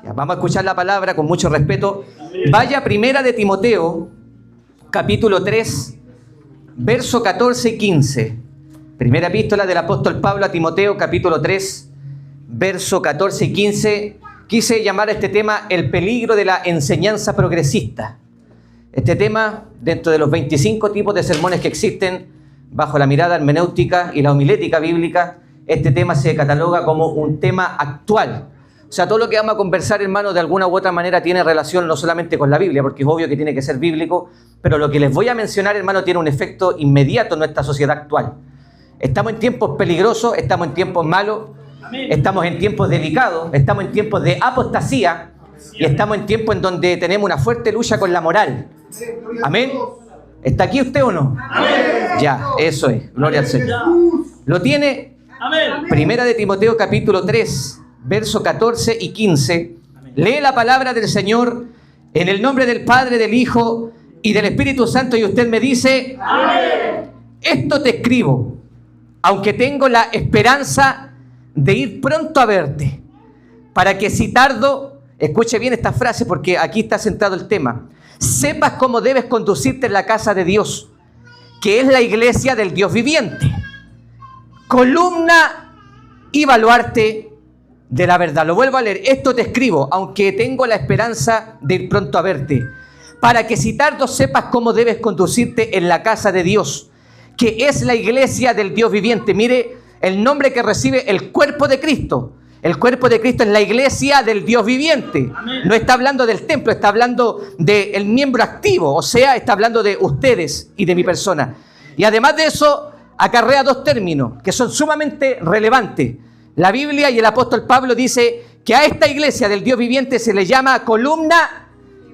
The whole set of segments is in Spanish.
Ya, vamos a escuchar la palabra con mucho respeto. Vaya a Primera de Timoteo, capítulo 3, verso 14 y 15. Primera epístola del apóstol Pablo a Timoteo, capítulo 3, verso 14 y 15. Quise llamar a este tema el peligro de la enseñanza progresista. Este tema, dentro de los 25 tipos de sermones que existen bajo la mirada hermenéutica y la homilética bíblica, este tema se cataloga como un tema actual. O sea, todo lo que vamos a conversar, hermanos, de alguna u otra manera tiene relación no solamente con la Biblia, porque es obvio que tiene que ser bíblico, pero lo que les voy a mencionar, hermano, tiene un efecto inmediato en nuestra sociedad actual. Estamos en tiempos peligrosos, estamos en tiempos malos, estamos en tiempos delicados, estamos en tiempos de apostasía y estamos en tiempos en donde tenemos una fuerte lucha con la moral. Amén. ¿Está aquí usted o no? Amén. Ya, eso es. Gloria al Señor. ¿Lo tiene? Amén. Primera de Timoteo, capítulo 3. Verso 14 y 15, lee la palabra del Señor en el nombre del Padre, del Hijo y del Espíritu Santo, y usted me dice, amén. Esto te escribo, aunque tengo la esperanza de ir pronto a verte, para que si tardo, escuche bien esta frase porque aquí está centrado el tema, sepas cómo debes conducirte en la casa de Dios, que es la iglesia del Dios viviente, columna y baluarte de la verdad. Lo vuelvo a leer. Esto te escribo, aunque tengo la esperanza de ir pronto a verte, para que si tardo sepas cómo debes conducirte en la casa de Dios, que es la iglesia del Dios viviente. Mire el nombre que recibe el cuerpo de Cristo. El cuerpo de Cristo es la iglesia del Dios viviente. Amén. No está hablando del templo, está hablando del miembro activo, o sea, está hablando de ustedes y de mi persona. Y además de eso, acarrea dos términos que son sumamente relevantes. La Biblia y el apóstol Pablo dice que a esta iglesia del Dios viviente se le llama columna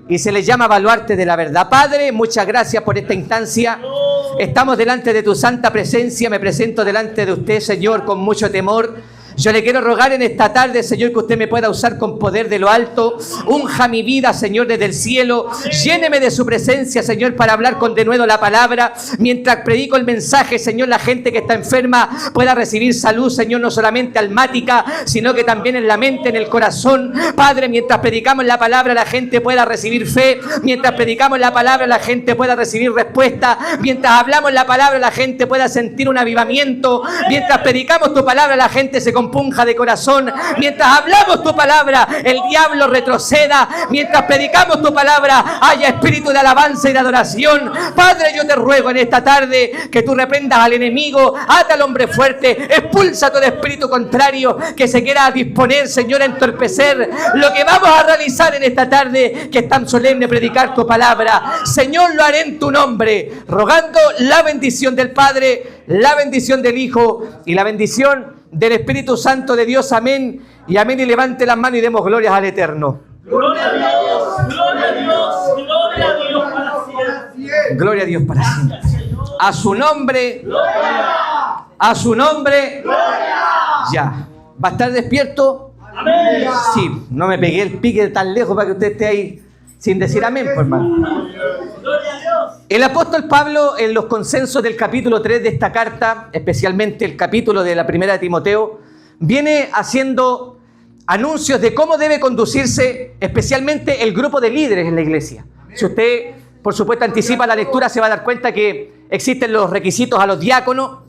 y se le llama baluarte de la verdad. Padre, muchas gracias por esta instancia. Estamos delante de tu santa presencia. Me presento delante de usted, Señor, con mucho temor. Yo le quiero rogar en esta tarde, Señor, que usted me pueda usar con poder de lo alto. Unja mi vida, Señor, desde el cielo. Lléneme de su presencia, Señor, para hablar con denuedo la palabra. Mientras predico el mensaje, Señor, la gente que está enferma pueda recibir salud, Señor, no solamente almática, sino que también en la mente, en el corazón. Padre, mientras predicamos la palabra, la gente pueda recibir fe. Mientras predicamos la palabra, la gente pueda recibir respuesta. Mientras hablamos la palabra, la gente pueda sentir un avivamiento. Mientras predicamos tu palabra, la gente se compunja de corazón. Mientras hablamos tu palabra, el diablo retroceda. Mientras predicamos tu palabra, haya espíritu de alabanza y de adoración. Padre, yo te ruego en esta tarde que tú reprendas al enemigo, ata al hombre fuerte, expulsa todo espíritu contrario que se quiera disponer, Señor, a entorpecer lo que vamos a realizar en esta tarde, que es tan solemne predicar tu palabra. Señor, lo haré en tu nombre, rogando la bendición del Padre, la bendición del Hijo y la bendición del Espíritu Santo de Dios. Amén y amén. Y levante las manos y demos glorias al Eterno. Gloria a Dios, gloria a Dios, gloria a Dios para siempre. Gloria a Dios para siempre. A su nombre, gloria. A su nombre, gloria. Ya. ¿Va a estar despierto? Amén. Sí, no me pegué el pique tan lejos para que usted esté ahí sin decir amén, pues, hermano. Gloria a Dios. El apóstol Pablo, en los consensos del capítulo 3 de esta carta, especialmente el capítulo de la primera de Timoteo, viene haciendo anuncios de cómo debe conducirse especialmente el grupo de líderes en la iglesia. Si usted, por supuesto, anticipa la lectura, se va a dar cuenta que existen los requisitos a los diáconos,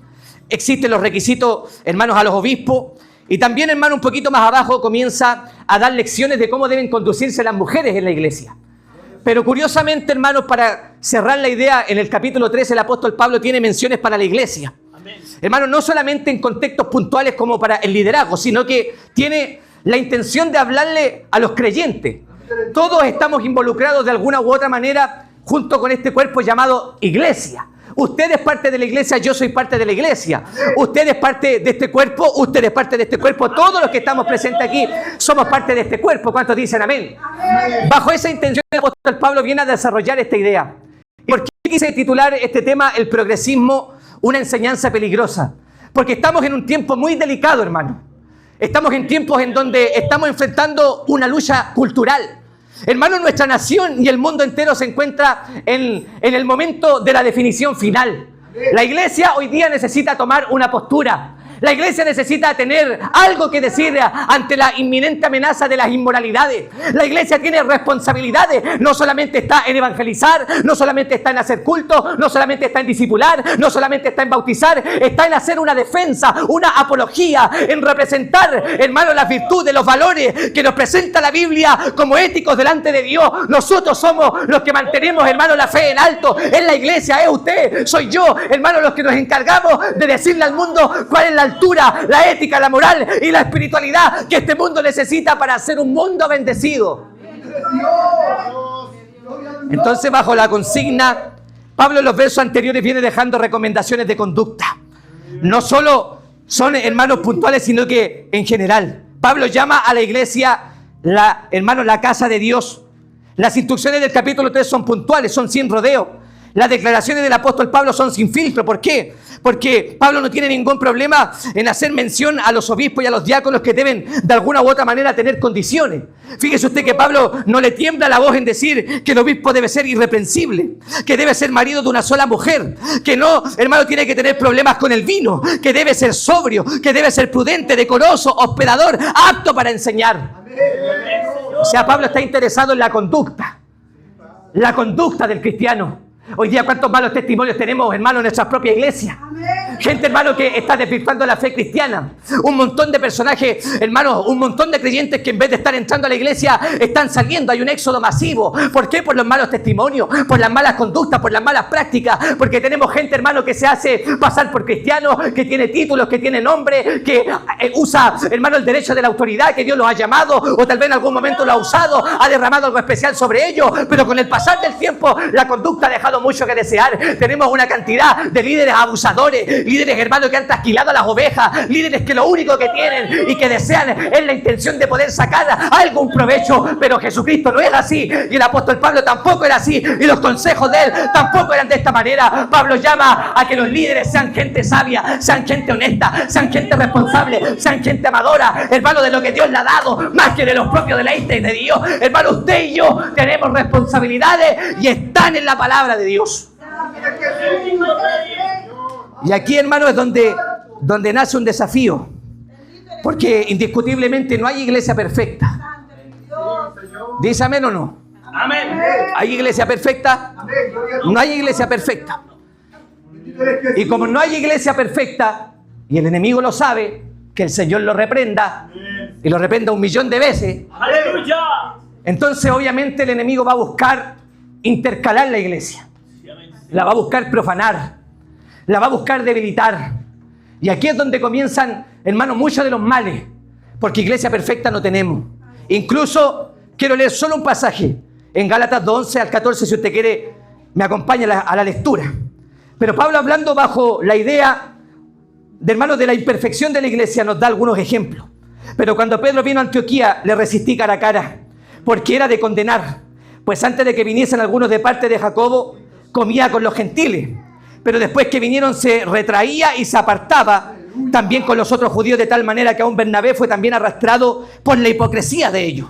existen los requisitos, hermanos, a los obispos, y también, hermano, un poquito más abajo comienza a dar lecciones de cómo deben conducirse las mujeres en la iglesia. Pero curiosamente, hermanos, para cerrar la idea, en el capítulo 3 el apóstol Pablo tiene menciones para la iglesia. Hermanos, no solamente en contextos puntuales como para el liderazgo, sino que tiene la intención de hablarle a los creyentes. Todos estamos involucrados de alguna u otra manera junto con este cuerpo llamado iglesia. Usted es parte de la iglesia, yo soy parte de la iglesia. Usted es parte de este cuerpo, usted es parte de este cuerpo. Todos los que estamos presentes aquí somos parte de este cuerpo. ¿Cuántos dicen amén? Bajo esa intención, el apóstol Pablo viene a desarrollar esta idea. ¿Y por qué quise titular este tema, el progresismo, una enseñanza peligrosa? Porque estamos en un tiempo muy delicado, hermano. Estamos en tiempos en donde estamos enfrentando una lucha cultural. Hermano, nuestra nación y el mundo entero se encuentra en el momento de la definición final. La iglesia hoy día necesita tomar una postura. La iglesia necesita tener algo que decir ante la inminente amenaza de las inmoralidades. La iglesia tiene responsabilidades. No solamente está en evangelizar, no solamente está en hacer culto, no solamente está en discipular, no solamente está en bautizar, está en hacer una defensa, una apología, en representar, hermano, las virtudes, los valores que nos presenta la Biblia como éticos delante de Dios. Nosotros somos los que mantenemos, hermano, la fe en alto. Es la iglesia, es usted, soy yo, hermano, los que nos encargamos de decirle al mundo cuál es la altura, la ética, la moral y la espiritualidad que este mundo necesita para ser un mundo bendecido. Entonces, bajo la consigna, Pablo en los versos anteriores viene dejando recomendaciones de conducta. No solo son hermanos puntuales, sino que en general. Pablo llama a la iglesia, la casa de Dios. Las instrucciones del capítulo 3 son puntuales, son sin rodeo. Las declaraciones del apóstol Pablo son sin filtro. ¿Por qué? Porque Pablo no tiene ningún problema en hacer mención a los obispos y a los diáconos que deben de alguna u otra manera tener condiciones. Fíjese usted que Pablo no le tiembla la voz en decir que el obispo debe ser irreprensible, que debe ser marido de una sola mujer, que no, hermano, tiene que tener problemas con el vino, que debe ser sobrio, que debe ser prudente, decoroso, hospedador, apto para enseñar. O sea, Pablo está interesado en la conducta del cristiano. Hoy día, ¿cuántos malos testimonios tenemos, hermano, en nuestra propia iglesia? Gente, hermano, que está desvirtuando la fe cristiana. Un montón de personajes, hermano, un montón de creyentes que en vez de estar entrando a la iglesia, están saliendo. Hay un éxodo masivo. ¿Por qué? Por los malos testimonios, por las malas conductas, por las malas prácticas. Porque tenemos gente, hermano, que se hace pasar por cristiano, que tiene títulos, que tiene nombre, que usa, hermano, el derecho de la autoridad que Dios los ha llamado, o tal vez en algún momento lo ha usado, ha derramado algo especial sobre ellos. Pero con el pasar del tiempo, la conducta ha dejado mucho que desear. Tenemos una cantidad de líderes abusadores, líderes, hermanos, que han trasquilado a las ovejas, líderes que lo único que tienen y que desean es la intención de poder sacar algún provecho. Pero Jesucristo no es así, y el apóstol Pablo tampoco era así, y los consejos de él tampoco eran de esta manera. Pablo llama a que los líderes sean gente sabia, sean gente honesta, sean gente responsable, sean gente amadora, hermano, de lo que Dios le ha dado, más que de los propios deleites de Dios. Hermano, usted y yo tenemos responsabilidades y están en la palabra de Dios. Y aquí, hermano, es donde nace un desafío, porque indiscutiblemente no hay iglesia perfecta. ¿Dice amén o no? Amén. ¿Hay iglesia perfecta? No hay iglesia perfecta. Y como no hay iglesia perfecta, y el enemigo lo sabe, que el Señor lo reprenda, y lo reprenda 1.000.000 de veces. Aleluya. Entonces, obviamente, el enemigo va a buscar intercalar la iglesia. La va a buscar profanar, la va a buscar debilitar. Y aquí es donde comienzan, hermano, muchos de los males, porque iglesia perfecta no tenemos. Incluso quiero leer solo un pasaje en Gálatas 2:11 al 14, si usted quiere me acompaña a la lectura. Pero Pablo, hablando bajo la idea de, hermano, de la imperfección de la iglesia, nos da algunos ejemplos. Pero cuando Pedro vino a Antioquía, le resistí cara a cara, porque era de condenar. Pues antes de que viniesen algunos de parte de Jacobo, comía con los gentiles, pero después que vinieron se retraía y se apartaba también con los otros judíos, de tal manera que aún Bernabé fue también arrastrado por la hipocresía de ellos.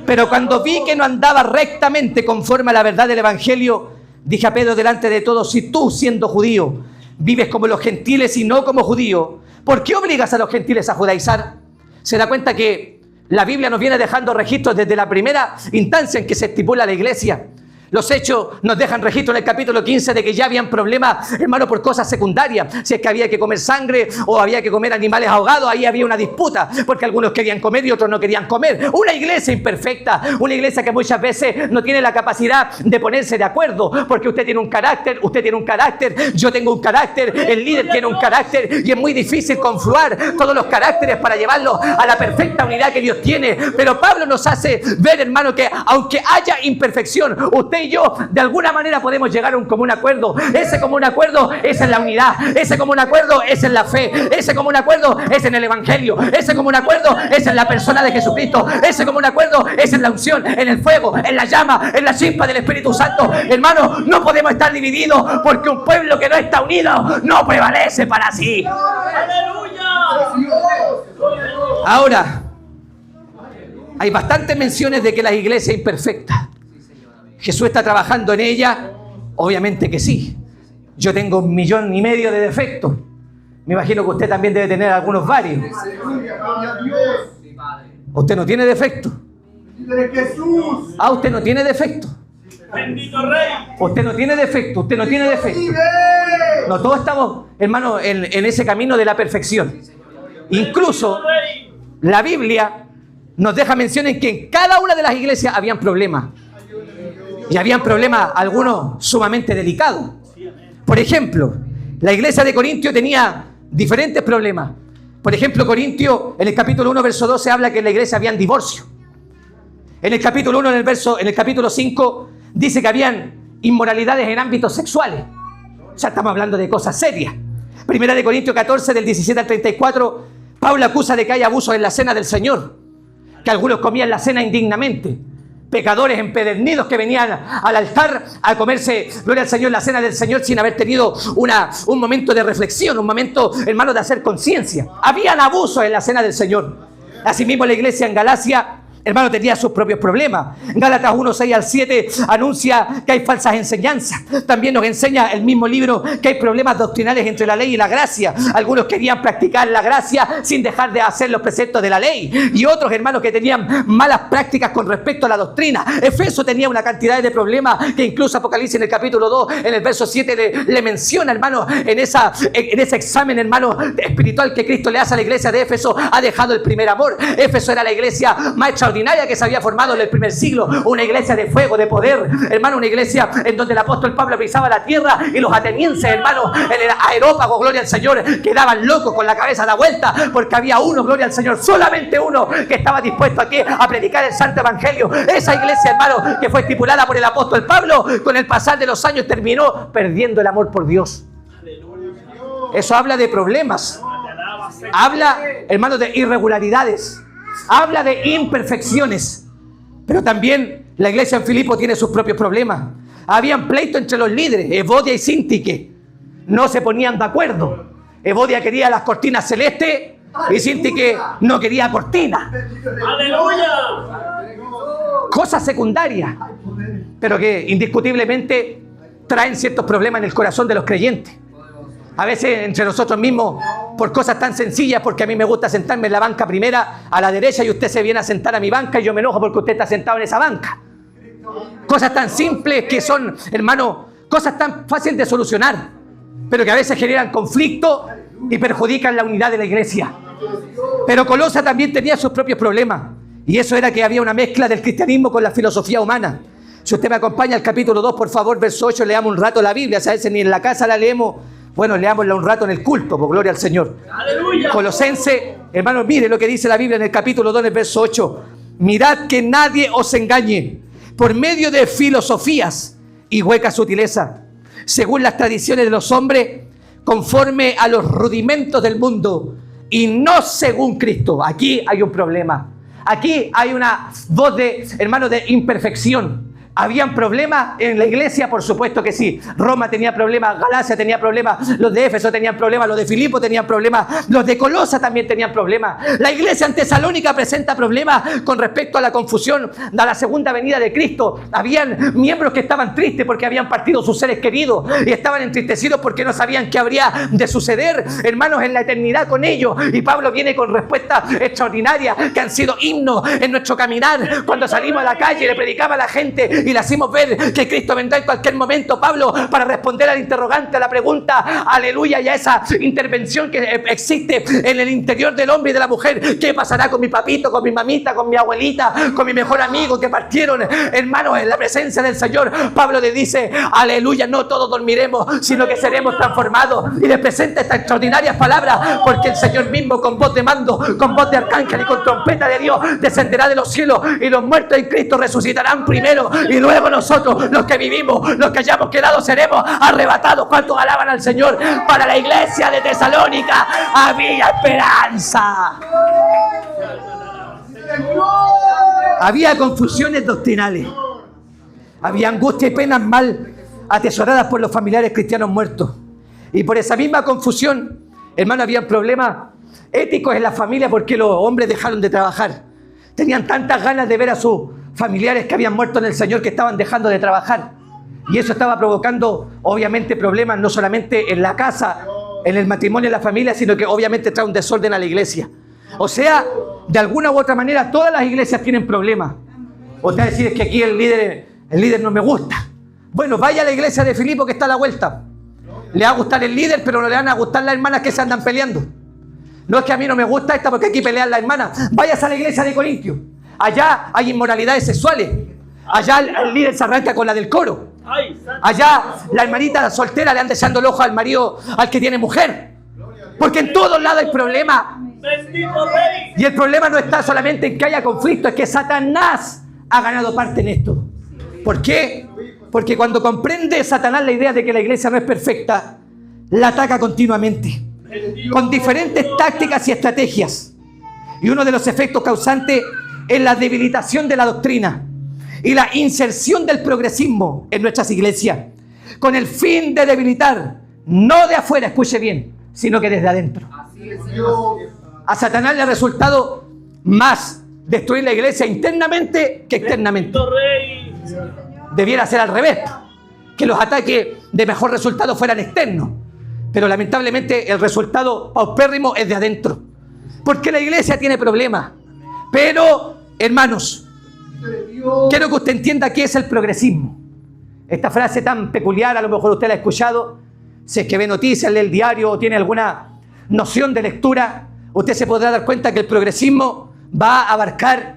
Pero cuando vi que no andaba rectamente conforme a la verdad del evangelio, dije a Pedro delante de todos: si tú, siendo judío, vives como los gentiles y no como judío, ¿por qué obligas a los gentiles a judaizar? Se da cuenta que la Biblia nos viene dejando registros desde la primera instancia en que se estipula la iglesia. Los hechos nos dejan registro en el capítulo 15 de que ya habían problemas, hermano, por cosas secundarias. Si es que había que comer sangre o había que comer animales ahogados, ahí había una disputa, porque algunos querían comer y otros no querían comer. Una iglesia imperfecta, una iglesia que muchas veces no tiene la capacidad de ponerse de acuerdo, porque usted tiene un carácter, usted tiene un carácter, yo tengo un carácter, el líder tiene un carácter, y es muy difícil confluir todos los caracteres para llevarlos a la perfecta unidad que Dios tiene. Pero Pablo nos hace ver, hermano, que aunque haya imperfección, usted y yo de alguna manera podemos llegar a un común acuerdo. Ese común acuerdo es en la unidad, ese común acuerdo es en la fe, ese común acuerdo es en el evangelio, ese común acuerdo es en la persona de Jesucristo, ese común acuerdo es en la unción, en el fuego, en la llama, en la chispa del Espíritu Santo. Hermano, no podemos estar divididos, porque un pueblo que no está unido no prevalece para sí. ¡Aleluya! Ahora, hay bastantes menciones de que la iglesia es imperfecta. ¿Jesús está trabajando en ella? Obviamente que sí. Yo tengo 1,5 millones de defectos. Me imagino que usted también debe tener algunos varios. Aleluya, gloria a Dios. Usted no tiene defecto. De Jesús. Ah, usted no tiene defecto. Bendito Rey. Usted no tiene defecto. Usted no tiene defecto. Vive. No, todos estamos, hermano, en ese camino de la perfección. Incluso Rey. la Biblia nos deja mención en que en cada una de las iglesias habían problemas. Y habían problemas, algunos sumamente delicados. Por ejemplo, la iglesia de Corintio tenía diferentes problemas. Por ejemplo, Corintio, en el capítulo 1, verso 12, habla que en la iglesia habían divorcio. En el capítulo 1, en el capítulo 5, dice que habían inmoralidades en ámbitos sexuales. O sea, estamos hablando de cosas serias. Primera de Corintios 14, del 17 al 34, Pablo acusa de que hay abusos en la cena del Señor, que algunos comían la cena indignamente. Pecadores empedernidos que venían al altar a comerse, gloria al Señor, la cena del Señor sin haber tenido un momento de reflexión, un momento, hermano, de hacer conciencia. Habían abusos en la cena del Señor. Asimismo, la iglesia en Galacia, hermano, tenía sus propios problemas. Gálatas 1, 6 al 7 anuncia que hay falsas enseñanzas. También nos enseña el mismo libro que hay problemas doctrinales entre la ley y la gracia. Algunos querían practicar la gracia sin dejar de hacer los preceptos de la ley. Y otros, hermanos, que tenían malas prácticas con respecto a la doctrina. Efeso tenía una cantidad de problemas que incluso Apocalipsis en el capítulo 2, en el verso 7, le menciona, hermano, en ese examen, hermano, espiritual que Cristo le hace a la iglesia de Éfeso. Ha dejado el primer amor. Éfeso era la iglesia más extraordinaria que se había formado en el primer siglo, una iglesia de fuego, de poder, hermano, una iglesia en donde el apóstol Pablo pisaba la tierra y los atenienses, hermano, en el aerópago, gloria al Señor, quedaban locos con la cabeza a la vuelta, porque había uno, gloria al Señor, solamente uno que estaba dispuesto aquí a predicar el santo evangelio. Esa iglesia, hermano, que fue estipulada por el apóstol Pablo, con el pasar de los años terminó perdiendo el amor por Dios. Eso habla de problemas, habla, hermano, de irregularidades, habla de imperfecciones. Pero también la iglesia en Filipo tiene sus propios problemas. Habían pleito entre los líderes, Evodia y Síntique. No se ponían de acuerdo. Evodia quería las cortinas celestes y Síntique no quería cortinas. Aleluya. Cosas secundarias, pero que indiscutiblemente traen ciertos problemas en el corazón de los creyentes. A veces entre nosotros mismos, por cosas tan sencillas, porque a mí me gusta sentarme en la banca primera a la derecha y usted se viene a sentar a mi banca y yo me enojo porque usted está sentado en esa banca. Cosas tan simples que son, hermano, cosas tan fáciles de solucionar, pero que a veces generan conflicto y perjudican la unidad de la iglesia. Pero Colosa también tenía sus propios problemas, y eso era que había una mezcla del cristianismo con la filosofía humana. Si usted me acompaña al capítulo 2, por favor, verso 8, leamos un rato la Biblia. O sea, a veces ni en la casa la leemos. Bueno, leámosla un rato en el culto, por gloria al Señor. Aleluya. Colosense, hermanos, mire lo que dice la Biblia en el capítulo 2, en el verso 8. Mirad que nadie os engañe por medio de filosofías y huecas sutilezas, según las tradiciones de los hombres, conforme a los rudimentos del mundo, y no según Cristo. Aquí hay un problema. Aquí hay una voz de, hermano, de imperfección. ¿Habían problemas en la iglesia? Por supuesto que sí. Roma tenía problemas, Galacia tenía problemas, los de Éfeso tenían problemas, los de Filipo tenían problemas, los de Colosa también tenían problemas. La iglesia en Tesalónica presenta problemas con respecto a la confusión de la segunda venida de Cristo. Habían miembros que estaban tristes porque habían partido sus seres queridos y estaban entristecidos porque no sabían qué habría de suceder, hermanos, en la eternidad con ellos. Y Pablo viene con respuestas extraordinarias que han sido himnos en nuestro caminar. Cuando salimos a la calle le predicaba a la gente y le hacemos ver que Cristo vendrá en cualquier momento, Pablo, para responder al interrogante, a la pregunta, aleluya, y a esa intervención que existe en el interior del hombre y de la mujer. ¿Qué pasará con mi papito, con mi mamita, con mi abuelita, con mi mejor amigo que partieron, hermanos, en la presencia del Señor? Pablo le dice, aleluya, no todos dormiremos, sino que seremos transformados. Y le presenta estas extraordinarias palabras, porque el Señor mismo, con voz de mando, con voz de arcángel y con trompeta de Dios, descenderá de los cielos, y los muertos en Cristo resucitarán primero, y luego nosotros, los que vivimos, los que hayamos quedado, seremos arrebatados. ¿Cuántos alaban al Señor? Para la iglesia de Tesalónica había esperanza. Había confusiones doctrinales. Había angustia y penas mal atesoradas por los familiares cristianos muertos. Y por esa misma confusión, hermano, había problemas éticos en la familia porque los hombres dejaron de trabajar. Tenían tantas ganas de ver a sus familiares que habían muerto en el Señor que estaban dejando de trabajar. Y eso estaba provocando, obviamente, problemas no solamente en la casa, en el matrimonio y la familia, sino que obviamente trae un desorden a la iglesia. O sea, de alguna u otra manera, todas las iglesias tienen problemas. Usted va a decir, es que aquí el líder no me gusta. Bueno, vaya a la iglesia de Filipo que está a la vuelta. Le va a gustar el líder, pero no le van a gustar las hermanas que se andan peleando. No es que a mí no me gusta esta porque aquí pelean las hermanas. Vayas a la iglesia de Corintios. Allá hay inmoralidades sexuales. Allá el líder se arranca con la del coro. Allá la hermanita soltera le anda echando el ojo al marido, al que tiene mujer. Porque en todos lados hay problemas. Y el problema no está solamente en que haya conflicto, es que Satanás ha ganado parte en esto. ¿Por qué? Porque cuando comprende Satanás la idea de que la iglesia no es perfecta, la ataca continuamente, con diferentes tácticas y estrategias. Y uno de los efectos causantes es la debilitación de la doctrina y la inserción del progresismo en nuestras iglesias, con el fin de debilitar, no de afuera, escuche bien, sino que desde adentro. A Satanás le ha resultado más destruir la iglesia internamente que externamente. Debiera ser al revés, que los ataques de mejor resultado fueran externos, pero lamentablemente el resultado paupérrimo es de adentro, porque la iglesia tiene problemas. Pero, hermanos, quiero que usted entienda qué es el progresismo. Esta frase tan peculiar, a lo mejor usted la ha escuchado, si es que ve noticias, lee el diario o tiene alguna noción de lectura, usted se podrá dar cuenta que el progresismo va a abarcar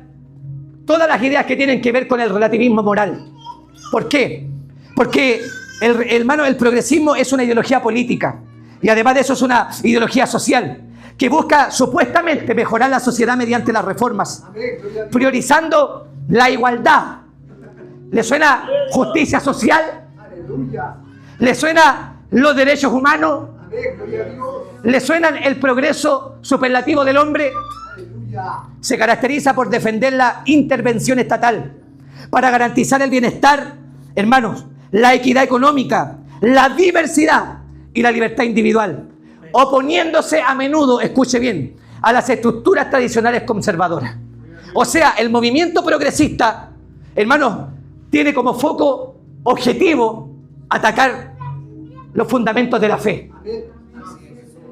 todas las ideas que tienen que ver con el relativismo moral. ¿Por qué? Porque, hermano, el progresismo es una ideología política y además de eso es una ideología social que busca supuestamente mejorar la sociedad mediante las reformas, priorizando la igualdad. ¿Le suena justicia social? ¿Le suena los derechos humanos? ¿Le suena el progreso superlativo del hombre? Se caracteriza por defender la intervención estatal para garantizar el bienestar, hermanos, la equidad económica, la diversidad y la libertad individual, oponiéndose a menudo, escuche bien, a las estructuras tradicionales conservadoras. O sea, el movimiento progresista, hermanos, tiene como foco objetivo atacar los fundamentos de la fe.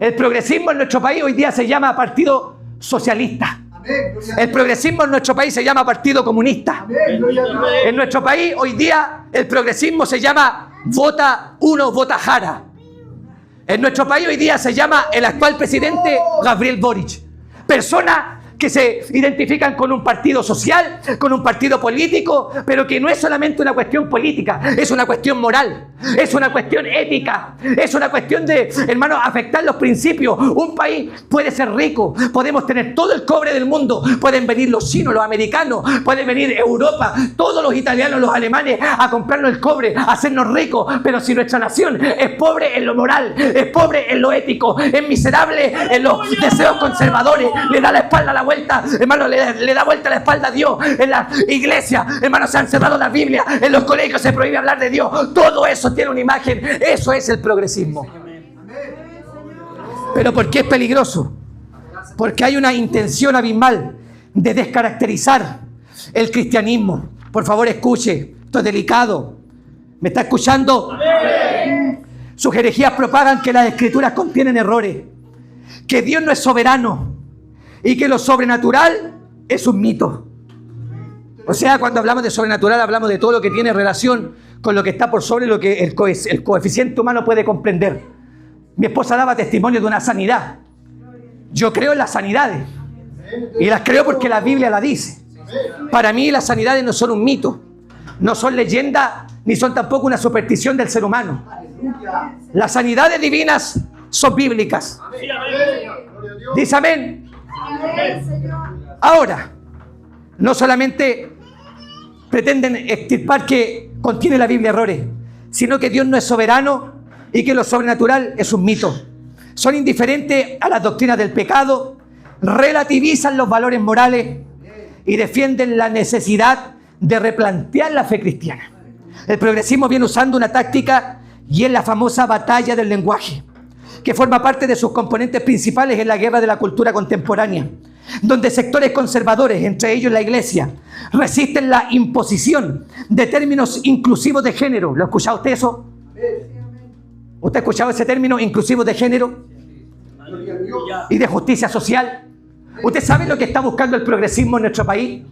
El progresismo en nuestro país hoy día se llama Partido Socialista. El progresismo en nuestro país se llama Partido Comunista. En nuestro país hoy día el progresismo se llama Vota Uno, Vota Jara. En nuestro país hoy día se llama el actual presidente Gabriel Boric. Personas que se identifican con un partido social, con un partido político, pero que no es solamente una cuestión política, es una cuestión moral, es una cuestión ética, es una cuestión de, hermanos, afectar los principios. Un país puede ser rico, podemos tener todo el cobre del mundo, pueden venir los chinos, los americanos, pueden venir Europa, todos los italianos, los alemanes a comprarnos el cobre, a hacernos ricos, pero si nuestra nación es pobre en lo moral, es pobre en lo ético, es miserable en los deseos conservadores, le da la espalda a la vuelta, hermano, le da vuelta la espalda a Dios. En la iglesia, hermano, se han cerrado las Biblias, en los colegios se prohíbe hablar de Dios. Todo eso tiene una imagen. Eso es el progresismo. Pero ¿por qué es peligroso? Porque hay una intención abismal de descaracterizar el cristianismo. Por favor, escuche, esto es delicado. ¿Me está escuchando? Sus herejías propagan que las escrituras contienen errores, que Dios no es soberano y que lo sobrenatural es un mito. O sea, cuando hablamos de sobrenatural hablamos de todo lo que tiene relación con lo que está por sobre lo que el coeficiente humano puede comprender. Mi esposa daba testimonio de una sanidad. Yo creo en las sanidades y las creo porque la Biblia la dice. Para mí las sanidades no son un mito, no son leyendas, ni son tampoco una superstición del ser humano. Las sanidades divinas son bíblicas. Dice amén. Ahora, no solamente pretenden extirpar que contiene la Biblia errores, sino que Dios no es soberano y que lo sobrenatural es un mito. Son indiferentes a las doctrinas del pecado, relativizan los valores morales y defienden la necesidad de replantear la fe cristiana. El progresismo viene usando una táctica y es la famosa batalla del lenguaje, que forma parte de sus componentes principales en la guerra de la cultura contemporánea, donde sectores conservadores, entre ellos la iglesia, resisten la imposición de términos inclusivos de género. ¿Lo ha escuchado usted eso? ¿Usted ha escuchado ese término, inclusivos de género Aleluya. y de justicia social? ¿Usted sabe lo que está buscando el progresismo en nuestro país?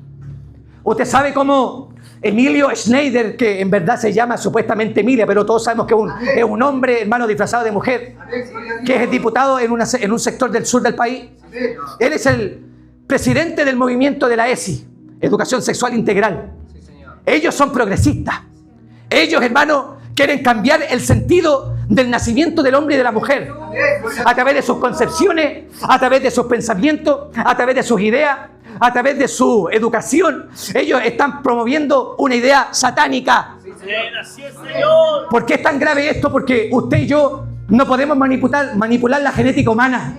¿Usted sabe cómo Emilio Schneider, que en verdad se llama supuestamente Emilia, pero todos sabemos que es un hombre, hermano, disfrazado de mujer, que es el diputado en un sector del sur del país? Él es el presidente del movimiento de la ESI, Educación Sexual Integral. Ellos son progresistas. Ellos, hermano, quieren cambiar el sentido del nacimiento del hombre y de la mujer a través de sus concepciones, a través de sus pensamientos, a través de sus ideas, a través de su educación. Ellos están promoviendo una idea satánica. Así es, Señor. ¿Por qué es tan grave esto? Porque usted y yo no podemos manipular la genética humana.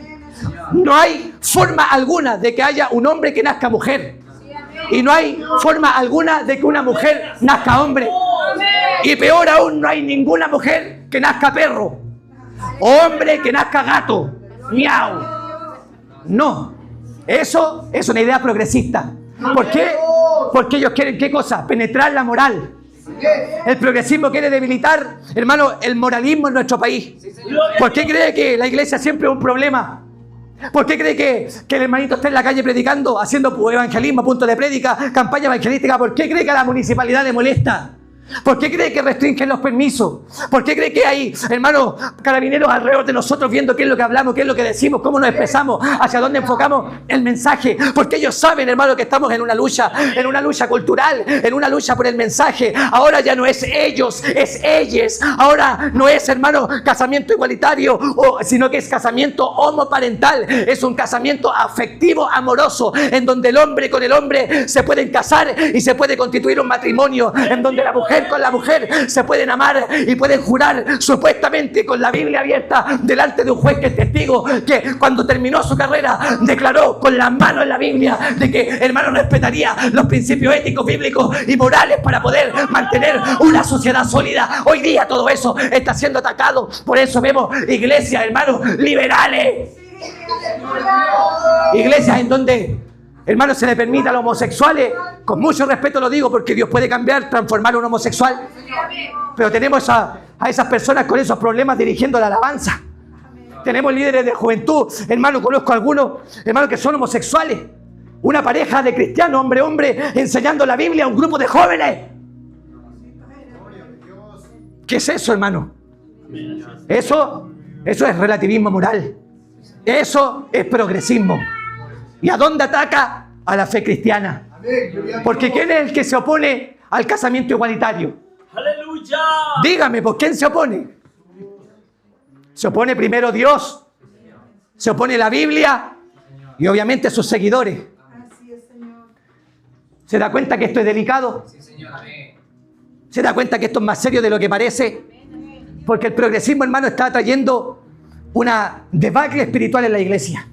No hay forma alguna de que haya un hombre que nazca mujer. Y no hay forma alguna de que una mujer nazca hombre. Y peor aún, no hay ninguna mujer que nazca perro. O hombre que nazca gato. Miau. No. Eso es una idea progresista. ¿Por qué? Porque ellos quieren, ¿qué cosa? Penetrar la moral. El progresismo quiere debilitar, hermano, el moralismo en nuestro país. ¿Por qué cree que la iglesia siempre es un problema? ¿Por qué cree que el hermanito está en la calle predicando, haciendo evangelismo, punto de prédica, campaña evangelística? ¿Por qué cree que a la municipalidad le molesta? ¿Por qué cree que restringen los permisos? ¿Por qué cree que hay, hermanos, carabineros alrededor de nosotros viendo qué es lo que hablamos, qué es lo que decimos, cómo nos expresamos, hacia dónde enfocamos el mensaje? Porque ellos saben, hermano, que estamos en una lucha cultural, en una lucha por el mensaje. Ahora ya no es ellos, es ellas. Ahora no es, hermano, casamiento igualitario, sino que es casamiento homoparental. Es un casamiento afectivo, amoroso, en donde el hombre con el hombre se pueden casar y se puede constituir un matrimonio, en donde la mujer con la mujer se pueden amar y pueden jurar supuestamente con la Biblia abierta delante de un juez que es testigo, que cuando terminó su carrera declaró con las manos en la Biblia de que, hermano, respetaría los principios éticos, bíblicos y morales para poder mantener una sociedad sólida. Hoy día todo eso está siendo atacado. Por eso vemos iglesias, hermanos, liberales, iglesias en donde, hermanos, se le permite a los homosexuales, con mucho respeto lo digo porque Dios puede cambiar, transformar a un homosexual, pero tenemos a esas personas con esos problemas dirigiendo la alabanza. Tenemos líderes de juventud, hermano, conozco algunos, hermanos, que son homosexuales. Una pareja de cristianos, hombre, enseñando la Biblia a un grupo de jóvenes. ¿Qué es eso, hermano? Eso es relativismo moral. Eso es progresismo. ¿Y a dónde ataca? A la fe cristiana. Porque ¿quién es el que se opone al casamiento igualitario? Aleluya. Dígame, ¿por quién se opone? Se opone primero Dios, se opone la Biblia y obviamente sus seguidores. ¿Se da cuenta que esto es delicado? ¿Se da cuenta que esto es más serio de lo que parece? Porque el progresismo, hermano, está trayendo una debacle espiritual en la iglesia.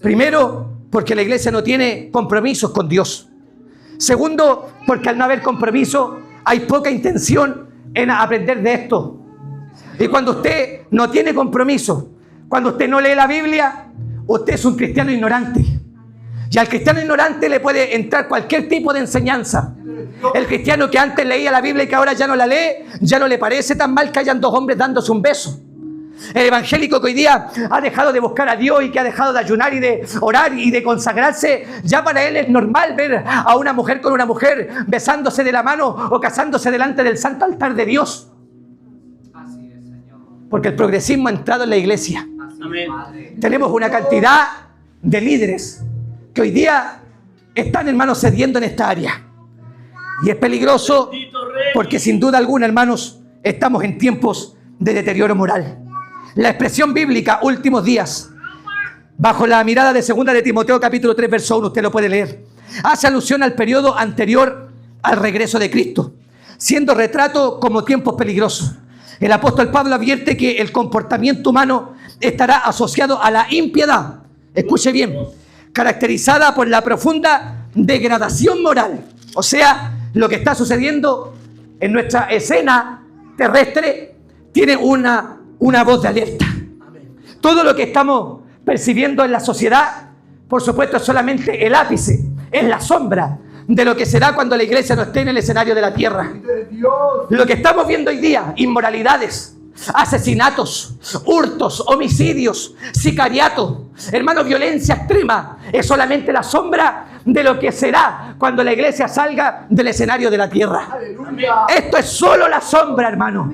Primero, porque la iglesia no tiene compromisos con Dios. Segundo, porque al no haber compromiso hay poca intención en aprender de esto. Y cuando usted no tiene compromiso, cuando usted no lee la Biblia, usted es un cristiano ignorante. Y al cristiano ignorante le puede entrar cualquier tipo de enseñanza. El cristiano que antes leía la Biblia y que ahora ya no la lee, ya no le parece tan mal que hayan dos hombres dándose un beso. El evangélico que hoy día ha dejado de buscar a Dios y que ha dejado de ayunar y de orar y de consagrarse, ya para él es normal ver a una mujer con una mujer besándose de la mano o casándose delante del santo altar de Dios. Porque el progresismo ha entrado en la iglesia. Amén. Tenemos una cantidad de líderes que hoy día están, hermanos, cediendo en esta área. Y es peligroso porque sin duda alguna, hermanos, estamos en tiempos de deterioro moral. La expresión bíblica últimos días, bajo la mirada de 2 de Timoteo capítulo 3 verso 1, usted lo puede leer, hace alusión al periodo anterior al regreso de Cristo, siendo retrato como tiempos peligrosos. El apóstol Pablo advierte que el comportamiento humano estará asociado a la impiedad, escuche bien, caracterizada por la profunda degradación moral. O sea, lo que está sucediendo en nuestra escena terrestre tiene una voz de alerta. Todo lo que estamos percibiendo en la sociedad, por supuesto, es solamente el ápice, es la sombra de lo que será cuando la iglesia no esté en el escenario de la tierra. Lo que estamos viendo hoy día, inmoralidades, asesinatos, hurtos, homicidios, sicariato, hermano, violencia extrema. Es solamente la sombra de lo que será cuando la iglesia salga del escenario de la tierra. Aleluya. Esto es solo la sombra, hermano.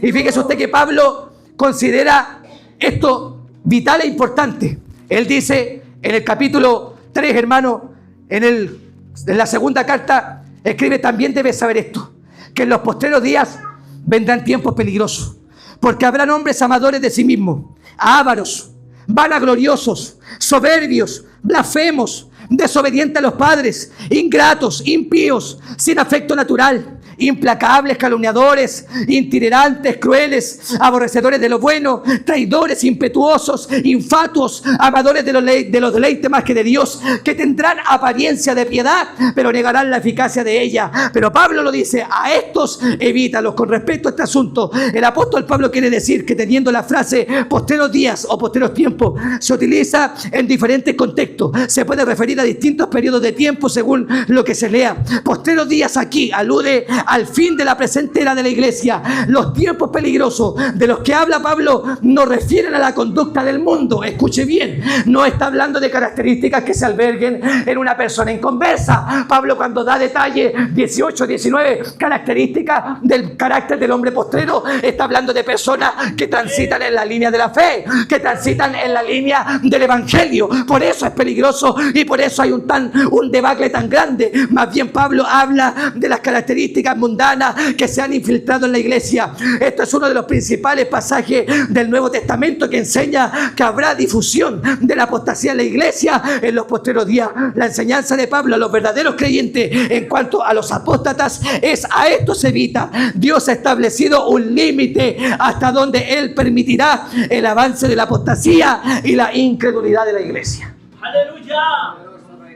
Y fíjese usted que Pablo considera esto vital e importante. Él dice en el capítulo 3, hermano, en la segunda carta, escribe: también debes saber esto, que en los postreros días vendrán tiempos peligrosos, porque habrán hombres amadores de sí mismos, ávaros, vanagloriosos, soberbios, blasfemos, desobedientes a los padres, ingratos, impíos, sin afecto natural, implacables, calumniadores, itinerantes, crueles, aborrecedores de lo bueno, traidores, impetuosos, infatuos, amadores de los deleites más que de Dios, que tendrán apariencia de piedad, pero negarán la eficacia de ella. Pero Pablo lo dice: a estos evítalos. Con respecto a este asunto, el apóstol Pablo quiere decir que, teniendo la frase postreros días o postreros tiempos, se utiliza en diferentes contextos. Se puede referir a distintos periodos de tiempo según lo que se lea. Postreros días aquí alude al fin de la presente era de la iglesia. Los tiempos peligrosos de los que habla Pablo no refieren a la conducta del mundo. Escuche bien, no está hablando de características que se alberguen en una persona inconversa. Pablo, cuando da detalle 18, 19 características del carácter del hombre postrero, está hablando de personas que transitan en la línea de la fe, que transitan en la línea del evangelio. Por eso es peligroso y por eso hay un debacle tan grande. Más bien Pablo habla de las características mundanas que se han infiltrado en la iglesia. Esto es uno de los principales pasajes del Nuevo Testamento que enseña que habrá difusión de la apostasía en la iglesia en los postreros días. La enseñanza de Pablo a los verdaderos creyentes en cuanto a los apóstatas es: a esto se evita. Dios ha establecido un límite hasta donde Él permitirá el avance de la apostasía y la incredulidad de la iglesia. Aleluya.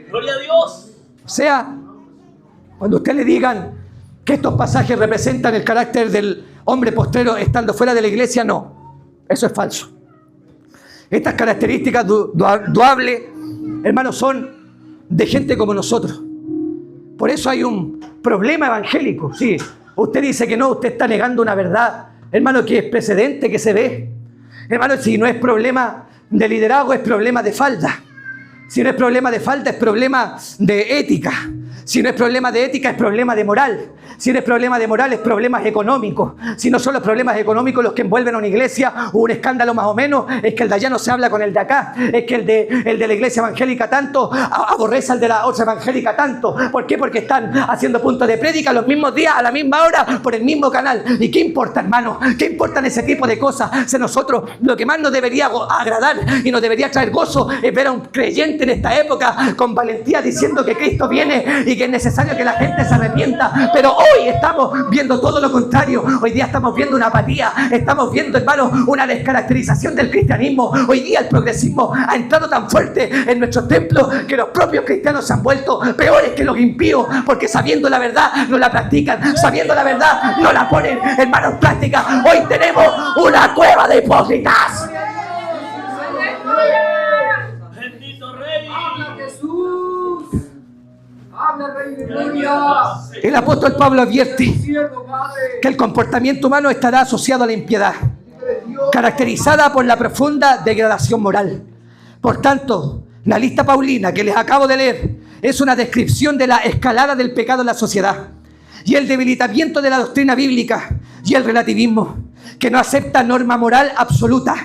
Gloria a Dios. O sea, cuando usted le digan que estos pasajes representan el carácter del hombre postrero estando fuera de la iglesia, no, eso es falso. Estas características duables, hermanos, son de gente como nosotros. Por eso hay un problema evangélico. Sí, usted dice que no, usted está negando una verdad, hermano, que es precedente, que se ve. Hermano, si no es problema de liderazgo, es problema de falda. Si no es problema de falta, es problema de ética. Si no es problema de ética, es problema de moral. Si no es problema de moral, es problemas económicos. Si no son los problemas económicos los que envuelven a una iglesia o un escándalo más o menos, es que el de allá no se habla con el de acá. Es que el de la iglesia evangélica tanto aborrece al de la otra evangélica tanto. ¿Por qué? Porque están haciendo puntos de prédica los mismos días, a la misma hora, por el mismo canal. ¿Y qué importa, hermano? ¿Qué importan ese tipo de cosas? Si nosotros lo que más nos debería agradar y nos debería traer gozo es ver a un creyente en esta época con valentía diciendo que Cristo viene y que es necesario que la gente se arrepienta. Pero hoy estamos viendo todo lo contrario. Hoy día estamos viendo una apatía, estamos viendo, hermanos, una descaracterización del cristianismo. Hoy día el progresismo ha entrado tan fuerte en nuestros templos que los propios cristianos se han vuelto peores que los impíos, porque sabiendo la verdad no la practican, sabiendo la verdad no la ponen, hermanos, en práctica. Hoy tenemos una cueva de hipócritas. Bendito Rey. Habla Jesús. Habla Rey de Gloria. El apóstol Pablo advierte Siervo, Padre. que el comportamiento humano estará asociado a la impiedad, caracterizada por la profunda degradación moral. Por tanto, la lista paulina que les acabo de leer es una descripción de la escalada del pecado en la sociedad y el debilitamiento de la doctrina bíblica y el relativismo, que no acepta norma moral absoluta,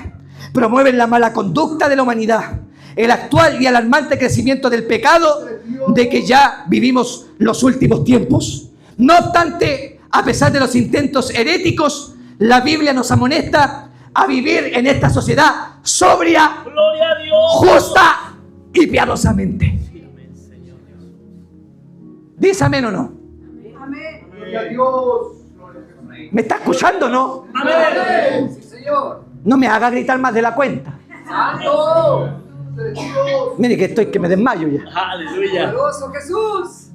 promueven la mala conducta de la humanidad, el actual y alarmante crecimiento del pecado de que ya vivimos los últimos tiempos. No obstante, a pesar de los intentos heréticos, la Biblia nos amonesta a vivir en esta sociedad sobria, Gloria a Dios. justa y piadosamente. ¿Dice amén o no? Amén. Gloria a Dios. ¿Me está escuchando o no? Amén. Sí, Señor. No me haga gritar más de la cuenta. Santo. Dios. Mire que estoy que me desmayo ya. Aleluya. Poderoso Jesús.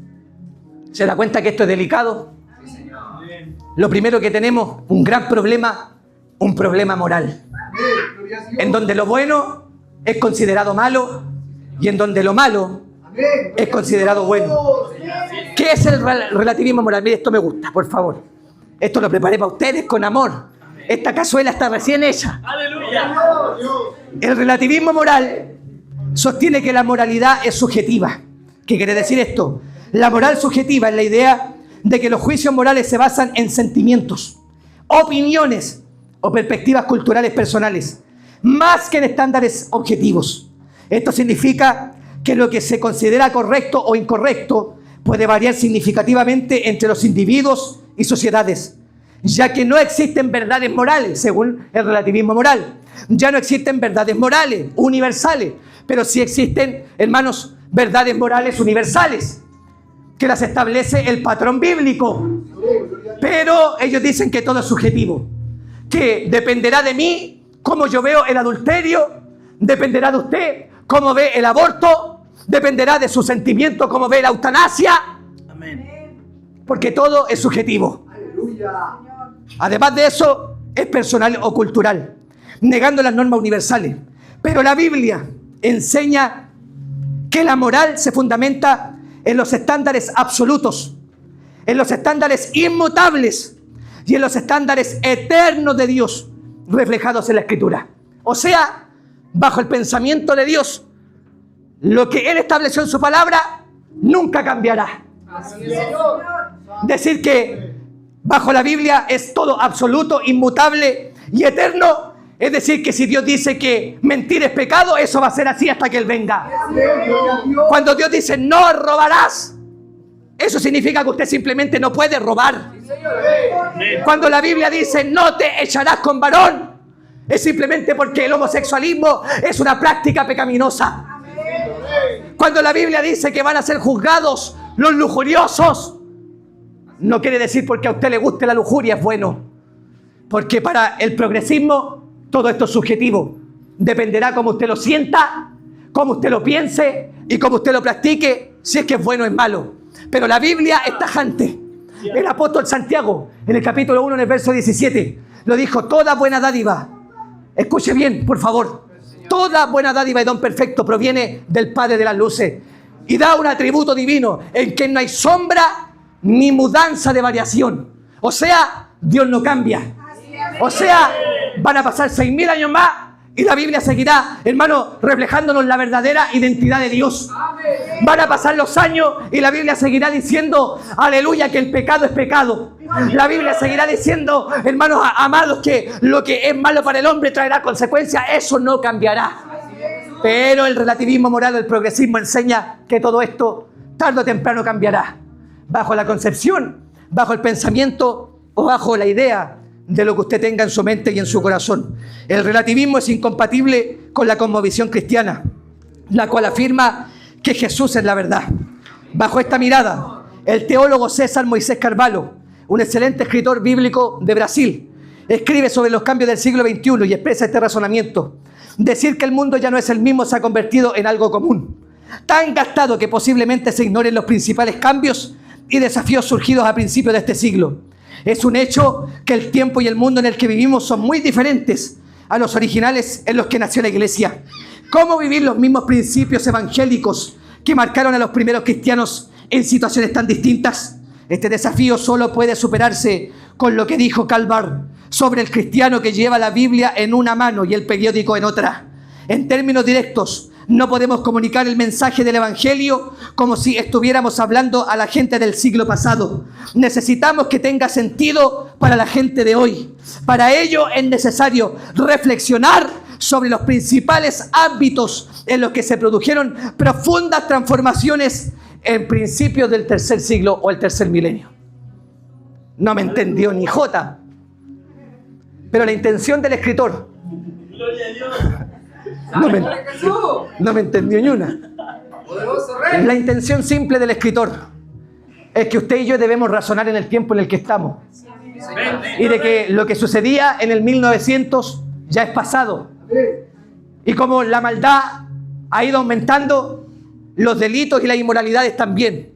¿Se da cuenta que esto es delicado? Sí, Señor. Lo primero que tenemos, un gran problema, un problema moral. Amén. Gloria a Dios. En donde lo bueno es considerado malo y en donde lo malo Amén. es considerado bueno. ¿Qué es el relativismo moral? Mire, esto me gusta, por favor. Esto lo preparé para ustedes con amor. Esta cazuela está recién hecha. Aleluya. El relativismo moral sostiene que la moralidad es subjetiva. ¿Qué quiere decir esto? La moral subjetiva es la idea de que los juicios morales se basan en sentimientos, opiniones o perspectivas culturales personales, más que en estándares objetivos. Esto significa que lo que se considera correcto o incorrecto puede variar significativamente entre los individuos y sociedades, ya que no existen verdades morales, según el relativismo moral. Ya no existen verdades morales universales, pero sí existen, hermanos, verdades morales universales, que las establece el patrón bíblico. Pero ellos dicen que todo es subjetivo, que dependerá de mí cómo yo veo el adulterio, dependerá de usted cómo ve el aborto, dependerá de su sentimiento cómo ve la eutanasia. Amén. Porque todo es subjetivo. Aleluya. Además de eso, es personal o cultural, negando las normas universales. Pero la Biblia enseña que la moral se fundamenta en los estándares absolutos, en los estándares inmutables y en los estándares eternos de Dios reflejados en la Escritura. O sea, bajo el pensamiento de Dios, lo que Él estableció en su palabra nunca cambiará. Así es, Señor. Decir que bajo la Biblia es todo absoluto, inmutable y eterno, es decir, que si Dios dice que mentir es pecado, eso va a ser así hasta que Él venga. Cuando Dios dice no robarás, eso significa que usted simplemente no puede robar. Cuando la Biblia dice no te echarás con varón, es simplemente porque el homosexualismo es una práctica pecaminosa. Cuando la Biblia dice que van a ser juzgados los lujuriosos, no quiere decir porque a usted le guste la lujuria es bueno. Porque para el progresismo todo esto es subjetivo. Dependerá cómo usted lo sienta, cómo usted lo piense y cómo usted lo practique, si es que es bueno o es malo. Pero la Biblia es tajante. El apóstol Santiago, en el capítulo 1, en el verso 17, lo dijo: toda buena dádiva, escuche bien, por favor, toda buena dádiva y don perfecto proviene del Padre de las luces y da un atributo divino en que no hay sombra ni mudanza de variación. O sea, Dios no cambia. O sea, van a pasar 6.000 años más y la Biblia seguirá, hermano, reflejándonos la verdadera identidad de Dios. Van a pasar los años y la Biblia seguirá diciendo, aleluya, que el pecado es pecado. La Biblia seguirá diciendo, hermanos amados, que lo que es malo para el hombre traerá consecuencias. Eso no cambiará. Pero el relativismo moral, el progresismo enseña que todo esto tarde o temprano cambiará. Bajo la concepción, bajo el pensamiento o bajo la idea de lo que usted tenga en su mente y en su corazón. El relativismo es incompatible con la cosmovisión cristiana, la cual afirma que Jesús es la verdad. Bajo esta mirada, el teólogo César Moisés Carvalho, un excelente escritor bíblico de Brasil, escribe sobre los cambios del siglo XXI y expresa este razonamiento. Decir que el mundo ya no es el mismo se ha convertido en algo común, tan gastado que posiblemente se ignoren los principales cambios y desafíos surgidos a principios de este siglo. Es un hecho que el tiempo y el mundo en el que vivimos son muy diferentes a los originales en los que nació la iglesia. ¿Cómo vivir los mismos principios evangélicos que marcaron a los primeros cristianos en situaciones tan distintas? Este desafío solo puede superarse con lo que dijo Karl Barth sobre el cristiano que lleva la Biblia en una mano y el periódico en otra. En términos directos, no podemos comunicar el mensaje del Evangelio como si estuviéramos hablando a la gente del siglo pasado. Necesitamos que tenga sentido para la gente de hoy. Para ello es necesario reflexionar sobre los principales ámbitos en los que se produjeron profundas transformaciones en principios del tercer siglo o el tercer milenio. No me entendió ni jota. Pero la intención del escritor Gloria a Dios. no me entendió ni una. La intención simple del escritor es que usted y yo debemos razonar en el tiempo en el que estamos. Y de que lo que sucedía en el 1900 ya es pasado. Y como la maldad ha ido aumentando, los delitos y las inmoralidades también.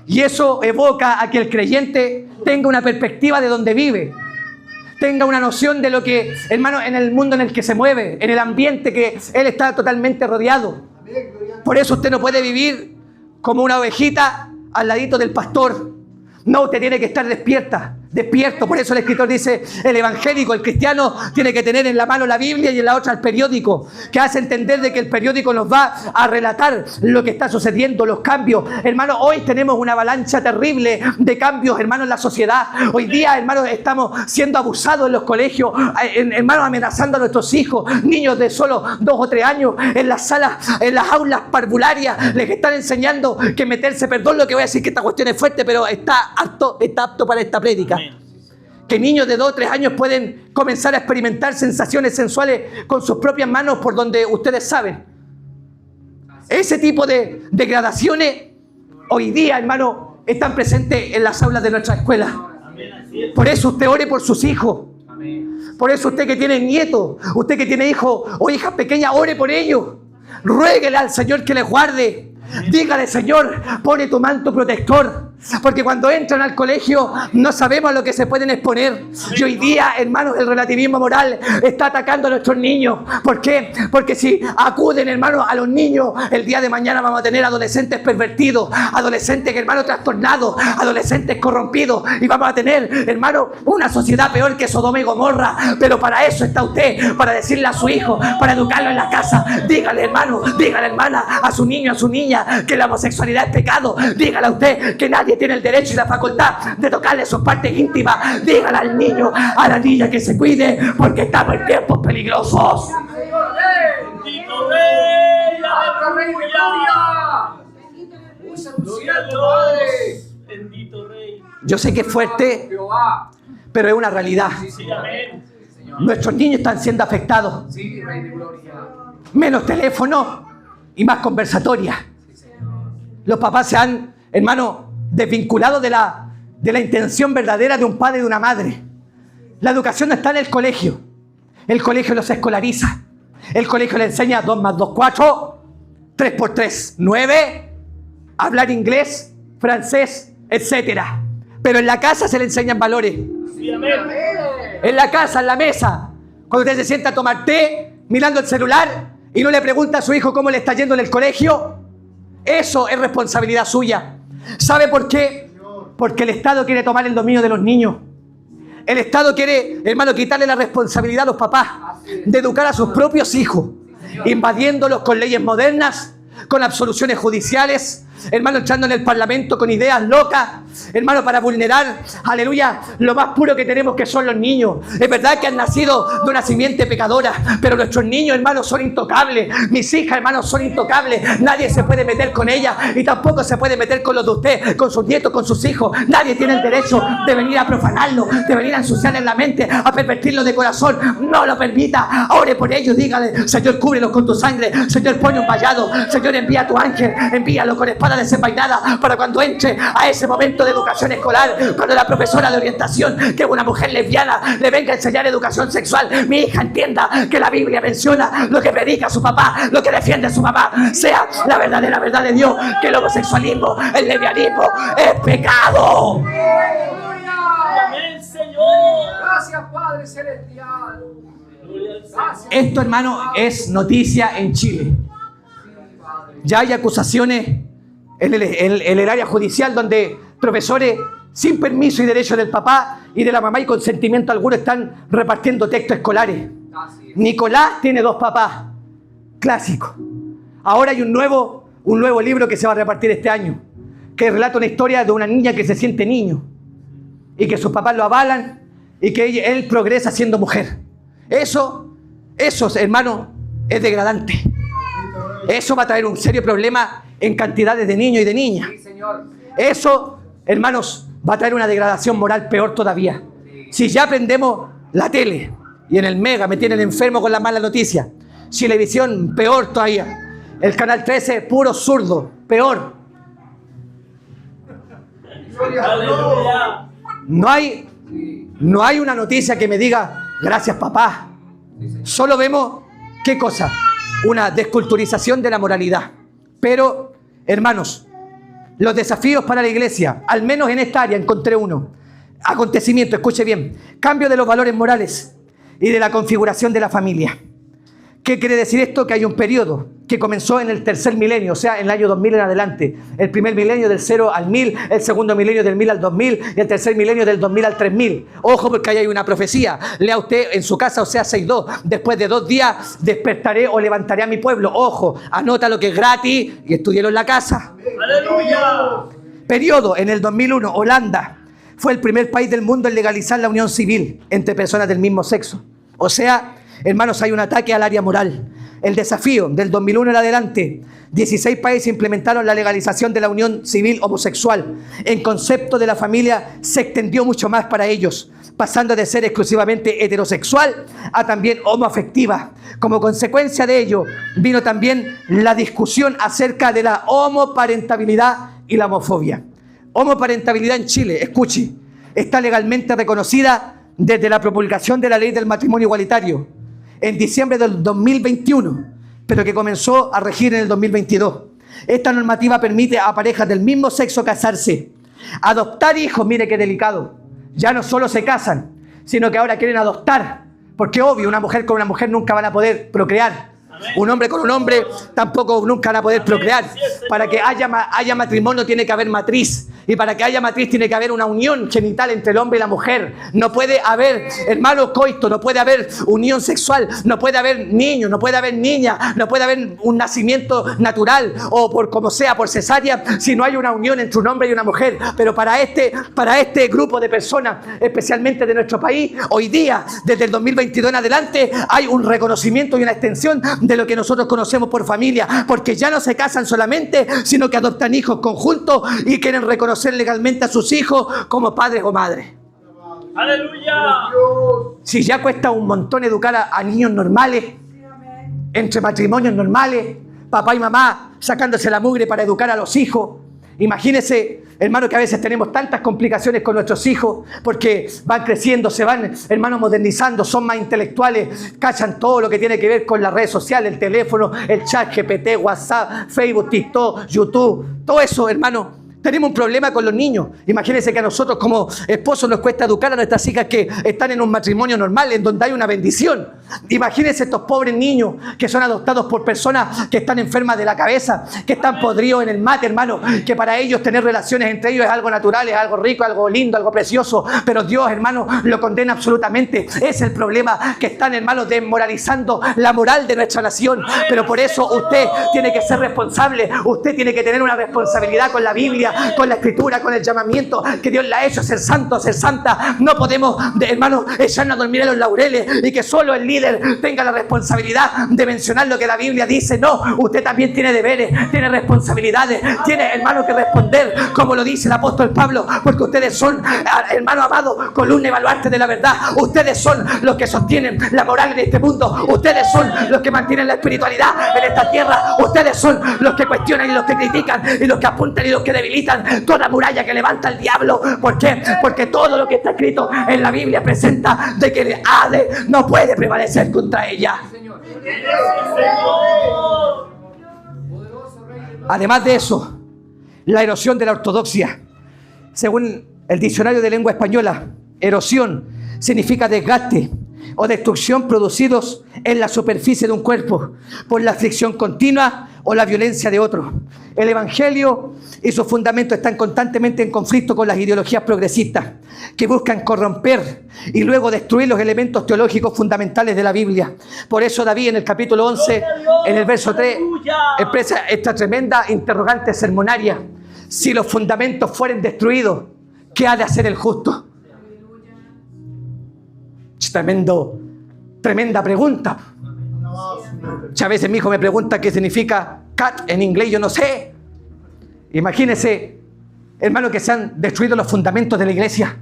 Y eso evoca a que el creyente tenga una perspectiva de donde vive. Tenga una noción de lo que, hermano, en el mundo en el que se mueve, en el ambiente que él está totalmente rodeado. Por eso usted no puede vivir como una ovejita al ladito del pastor. No, usted tiene que estar despierta. despierto. Por eso el escritor dice, el evangélico, el cristiano, tiene que tener en la mano la Biblia y en la otra el periódico, que hace entender de que el periódico nos va a relatar lo que está sucediendo, los cambios. Hermano, hoy tenemos una avalancha terrible de cambios, hermano, en la sociedad. Hoy día, hermano, estamos siendo abusados en los colegios, hermano, amenazando a nuestros hijos, niños de solo 2 o 3 años, en las salas, en las aulas parvularias, les están enseñando que meterse, perdón lo que voy a decir, que esta cuestión es fuerte, pero está apto para esta prédica. Que niños de 2 o 3 años pueden comenzar a experimentar sensaciones sensuales con sus propias manos por donde ustedes saben. Ese tipo de degradaciones hoy día, hermano, están presentes en las aulas de nuestra escuela. Por eso usted ore por sus hijos. Por eso usted que tiene nietos, usted que tiene hijos o hijas pequeñas, ore por ellos. Ruéguele al Señor que les guarde. Dígale, Señor, pone tu manto protector. Porque cuando entran al colegio no sabemos a lo que se pueden exponer. Y hoy día, hermanos, el relativismo moral está atacando a nuestros niños. ¿Por qué? Porque si acuden, hermanos, a los niños, el día de mañana vamos a tener adolescentes pervertidos, adolescentes, hermanos, trastornados, adolescentes corrompidos. Y vamos a tener, hermanos, una sociedad peor que Sodoma y Gomorra. Pero para eso está usted, para decirle a su hijo, para educarlo en la casa. Dígale, hermano, dígale, hermana, a su niño, a su niña, que la homosexualidad es pecado. Dígale a usted que nadie tiene el derecho y la facultad de tocarle sus partes íntimas. Dígale al niño, a la niña que se cuide, porque estamos en tiempos peligrosos. Bendito Rey, aleluya. Gloria a Dios. Bendito Rey. Yo sé que es fuerte, pero es una realidad. Sí, amén. Nuestros niños están siendo afectados. Menos teléfono y más conversatoria. Los papás se han, hermano, desvinculado de la intención verdadera de un padre y de una madre. La educación no está en el colegio. El colegio los escolariza. El colegio les enseña 2 más 2, 4, 3 por 3, 9, hablar inglés, francés, etc. Pero en la casa se le enseñan valores. Sí, amén. En la casa, en la mesa, cuando usted se sienta a tomar té, mirando el celular y no le pregunta a su hijo cómo le está yendo en el colegio, eso es responsabilidad suya. ¿Sabe por qué? Porque el Estado quiere tomar el dominio de los niños. El Estado quiere, hermano, quitarle la responsabilidad a los papás de educar a sus propios hijos, invadiéndolos con leyes modernas, con absoluciones judiciales, hermano, entrando en el Parlamento con ideas locas, hermano, para vulnerar, aleluya, lo más puro que tenemos, que son los niños. Es verdad que han nacido de una simiente pecadora, pero nuestros niños, hermanos, son intocables. Mis hijas, hermanos, son intocables. Nadie se puede meter con ellas y tampoco se puede meter con los de usted, con sus nietos, con sus hijos. Nadie tiene el derecho de venir a profanarlo, de venir a ensuciarle la mente, a pervertirlo de corazón. No lo permita. Ore por ellos, dígale, Señor, cúbrelos con tu sangre. Señor, pone un vallado. Señor, envía a tu ángel, envíalo con espada desenvainada para cuando entre a ese momento de educación escolar, cuando la profesora de orientación, que es una mujer lesbiana, le venga a enseñar educación sexual, mi hija entienda que la Biblia menciona lo que predica su papá, lo que defiende su papá, sea la verdadera verdad de Dios, que el homosexualismo, el lesbianismo es pecado. Amén, Señor. Gracias, Padre Celestial. Gloria al Señor. Esto, hermano, es noticia en Chile. Ya hay acusaciones en el área judicial donde profesores sin permiso y derecho del papá y de la mamá y consentimiento alguno están repartiendo textos escolares. Nicolás tiene 2 papás. Clásico. Ahora hay un nuevo libro que se va a repartir este año, que relata una historia de una niña que se siente niño y que sus papás lo avalan y que él progresa siendo mujer. Eso, hermano, es degradante. Eso va a traer un serio problema en cantidades de niños y de niñas. Eso, hermanos, va a traer una degradación moral peor todavía. Si ya aprendemos la tele y en el Mega me tienen enfermo con la mala noticia, Chilevisión, peor todavía. El Canal 13, puro zurdo, peor. Aleluya. No hay una noticia que me diga, gracias papá. Solo vemos, ¿qué cosa? Una desculturización de la moralidad. Pero, hermanos, los desafíos para la iglesia, al menos en esta área encontré uno. Acontecimiento, escuche bien. Cambio de los valores morales y de la configuración de la familia. ¿Qué quiere decir esto? Que hay un periodo que comenzó en el tercer milenio, o sea, en el año 2000 en adelante. El primer milenio del 0 al 1000, el segundo milenio del 1000 al 2000 y el tercer milenio del 2000 al 3000. Ojo, porque ahí hay una profecía. Lea usted en su casa, o sea, 6.2. Después de 2 días despertaré o levantaré a mi pueblo. Ojo, anota lo que es gratis y estúdielo en la casa. ¡Aleluya! Periodo, en el 2001, Holanda fue el primer país del mundo en legalizar la unión civil entre personas del mismo sexo. O sea, hermanos, hay un ataque al área moral. El desafío del 2001 en adelante, 16 países implementaron la legalización de la unión civil homosexual. El concepto de la familia se extendió mucho más para ellos, pasando de ser exclusivamente heterosexual a también homoafectiva. Como consecuencia de ello, vino también la discusión acerca de la homoparentabilidad y la homofobia. Homoparentabilidad en Chile, escuche, está legalmente reconocida desde la promulgación de la ley del matrimonio igualitario en diciembre del 2021, pero que comenzó a regir en el 2022. Esta normativa permite a parejas del mismo sexo casarse, adoptar hijos, mire qué delicado. Ya no solo se casan, sino que ahora quieren adoptar, porque obvio, una mujer con una mujer nunca van a poder procrear. Un hombre con un hombre tampoco nunca van a poder procrear. Para que haya matrimonio tiene que haber matriz. Y para que haya matriz tiene que haber una unión genital entre el hombre y la mujer. No puede haber, hermano, coito, no puede haber unión sexual, no puede haber niño, no puede haber niña, no puede haber un nacimiento natural o por como sea, por cesárea, si no hay una unión entre un hombre y una mujer. Pero para este grupo de personas, especialmente de nuestro país, hoy día, desde el 2022 en adelante, hay un reconocimiento y una extensión de lo que nosotros conocemos por familia, porque ya no se casan solamente, sino que adoptan hijos conjuntos y quieren reconocer legalmente a sus hijos como padres o madres. ¡Aleluya! Si ya cuesta un montón educar a niños normales, entre matrimonios normales, papá y mamá sacándose la mugre para educar a los hijos. Imagínese, hermano, que a veces tenemos tantas complicaciones con nuestros hijos porque van creciendo, se van, hermano, modernizando, son más intelectuales, cachan todo lo que tiene que ver con las redes sociales, el teléfono, el chat, GPT, WhatsApp, Facebook, TikTok, YouTube, todo eso, hermano. Tenemos un problema con los niños. Imagínense que a nosotros como esposos nos cuesta educar a nuestras hijas que están en un matrimonio normal, en donde hay una bendición. Imagínense estos pobres niños que son adoptados por personas que están enfermas de la cabeza, que están podridos en el mate, hermano, que para ellos tener relaciones entre ellos es algo natural, es algo rico, algo lindo, algo precioso. Pero Dios, hermano, lo condena absolutamente. Es el problema, que están, hermano, desmoralizando la moral de nuestra nación. Pero por eso usted tiene que ser responsable. Usted tiene que tener una responsabilidad con la Biblia, con la Escritura, con el llamamiento que Dios le ha hecho, ser santo, ser santa. No podemos, hermanos, echarnos a dormir en los laureles y que solo el líder tenga la responsabilidad de mencionar lo que la Biblia dice. No, usted también tiene deberes, tiene responsabilidades, tiene, hermano, que responder como lo dice el apóstol Pablo, porque ustedes son, hermano amado, columna y baluarte de la verdad. Ustedes son los que sostienen la moral en este mundo. Ustedes son los que mantienen la espiritualidad en esta tierra. Ustedes son los que cuestionan y los que critican y los que apuntan y los que debilitan toda muralla que levanta el diablo. ¿Por qué? Porque todo lo que está escrito en la Biblia presenta de que el Hades no puede prevalecer contra ella. Además de eso, la erosión de la ortodoxia. Según el diccionario de lengua española, erosión significa desgaste o destrucción producidos en la superficie de un cuerpo por la fricción continua o la violencia de otro. El Evangelio y sus fundamentos están constantemente en conflicto con las ideologías progresistas que buscan corromper y luego destruir los elementos teológicos fundamentales de la Biblia. Por eso David en el capítulo 11, en el verso 3, expresa esta tremenda interrogante sermonaria: si los fundamentos fueren destruidos, ¿qué ha de hacer el justo? Tremenda pregunta. A veces mi hijo me pregunta qué significa cat en inglés, yo no sé. Imagínense, hermano, que se han destruido los fundamentos de la iglesia,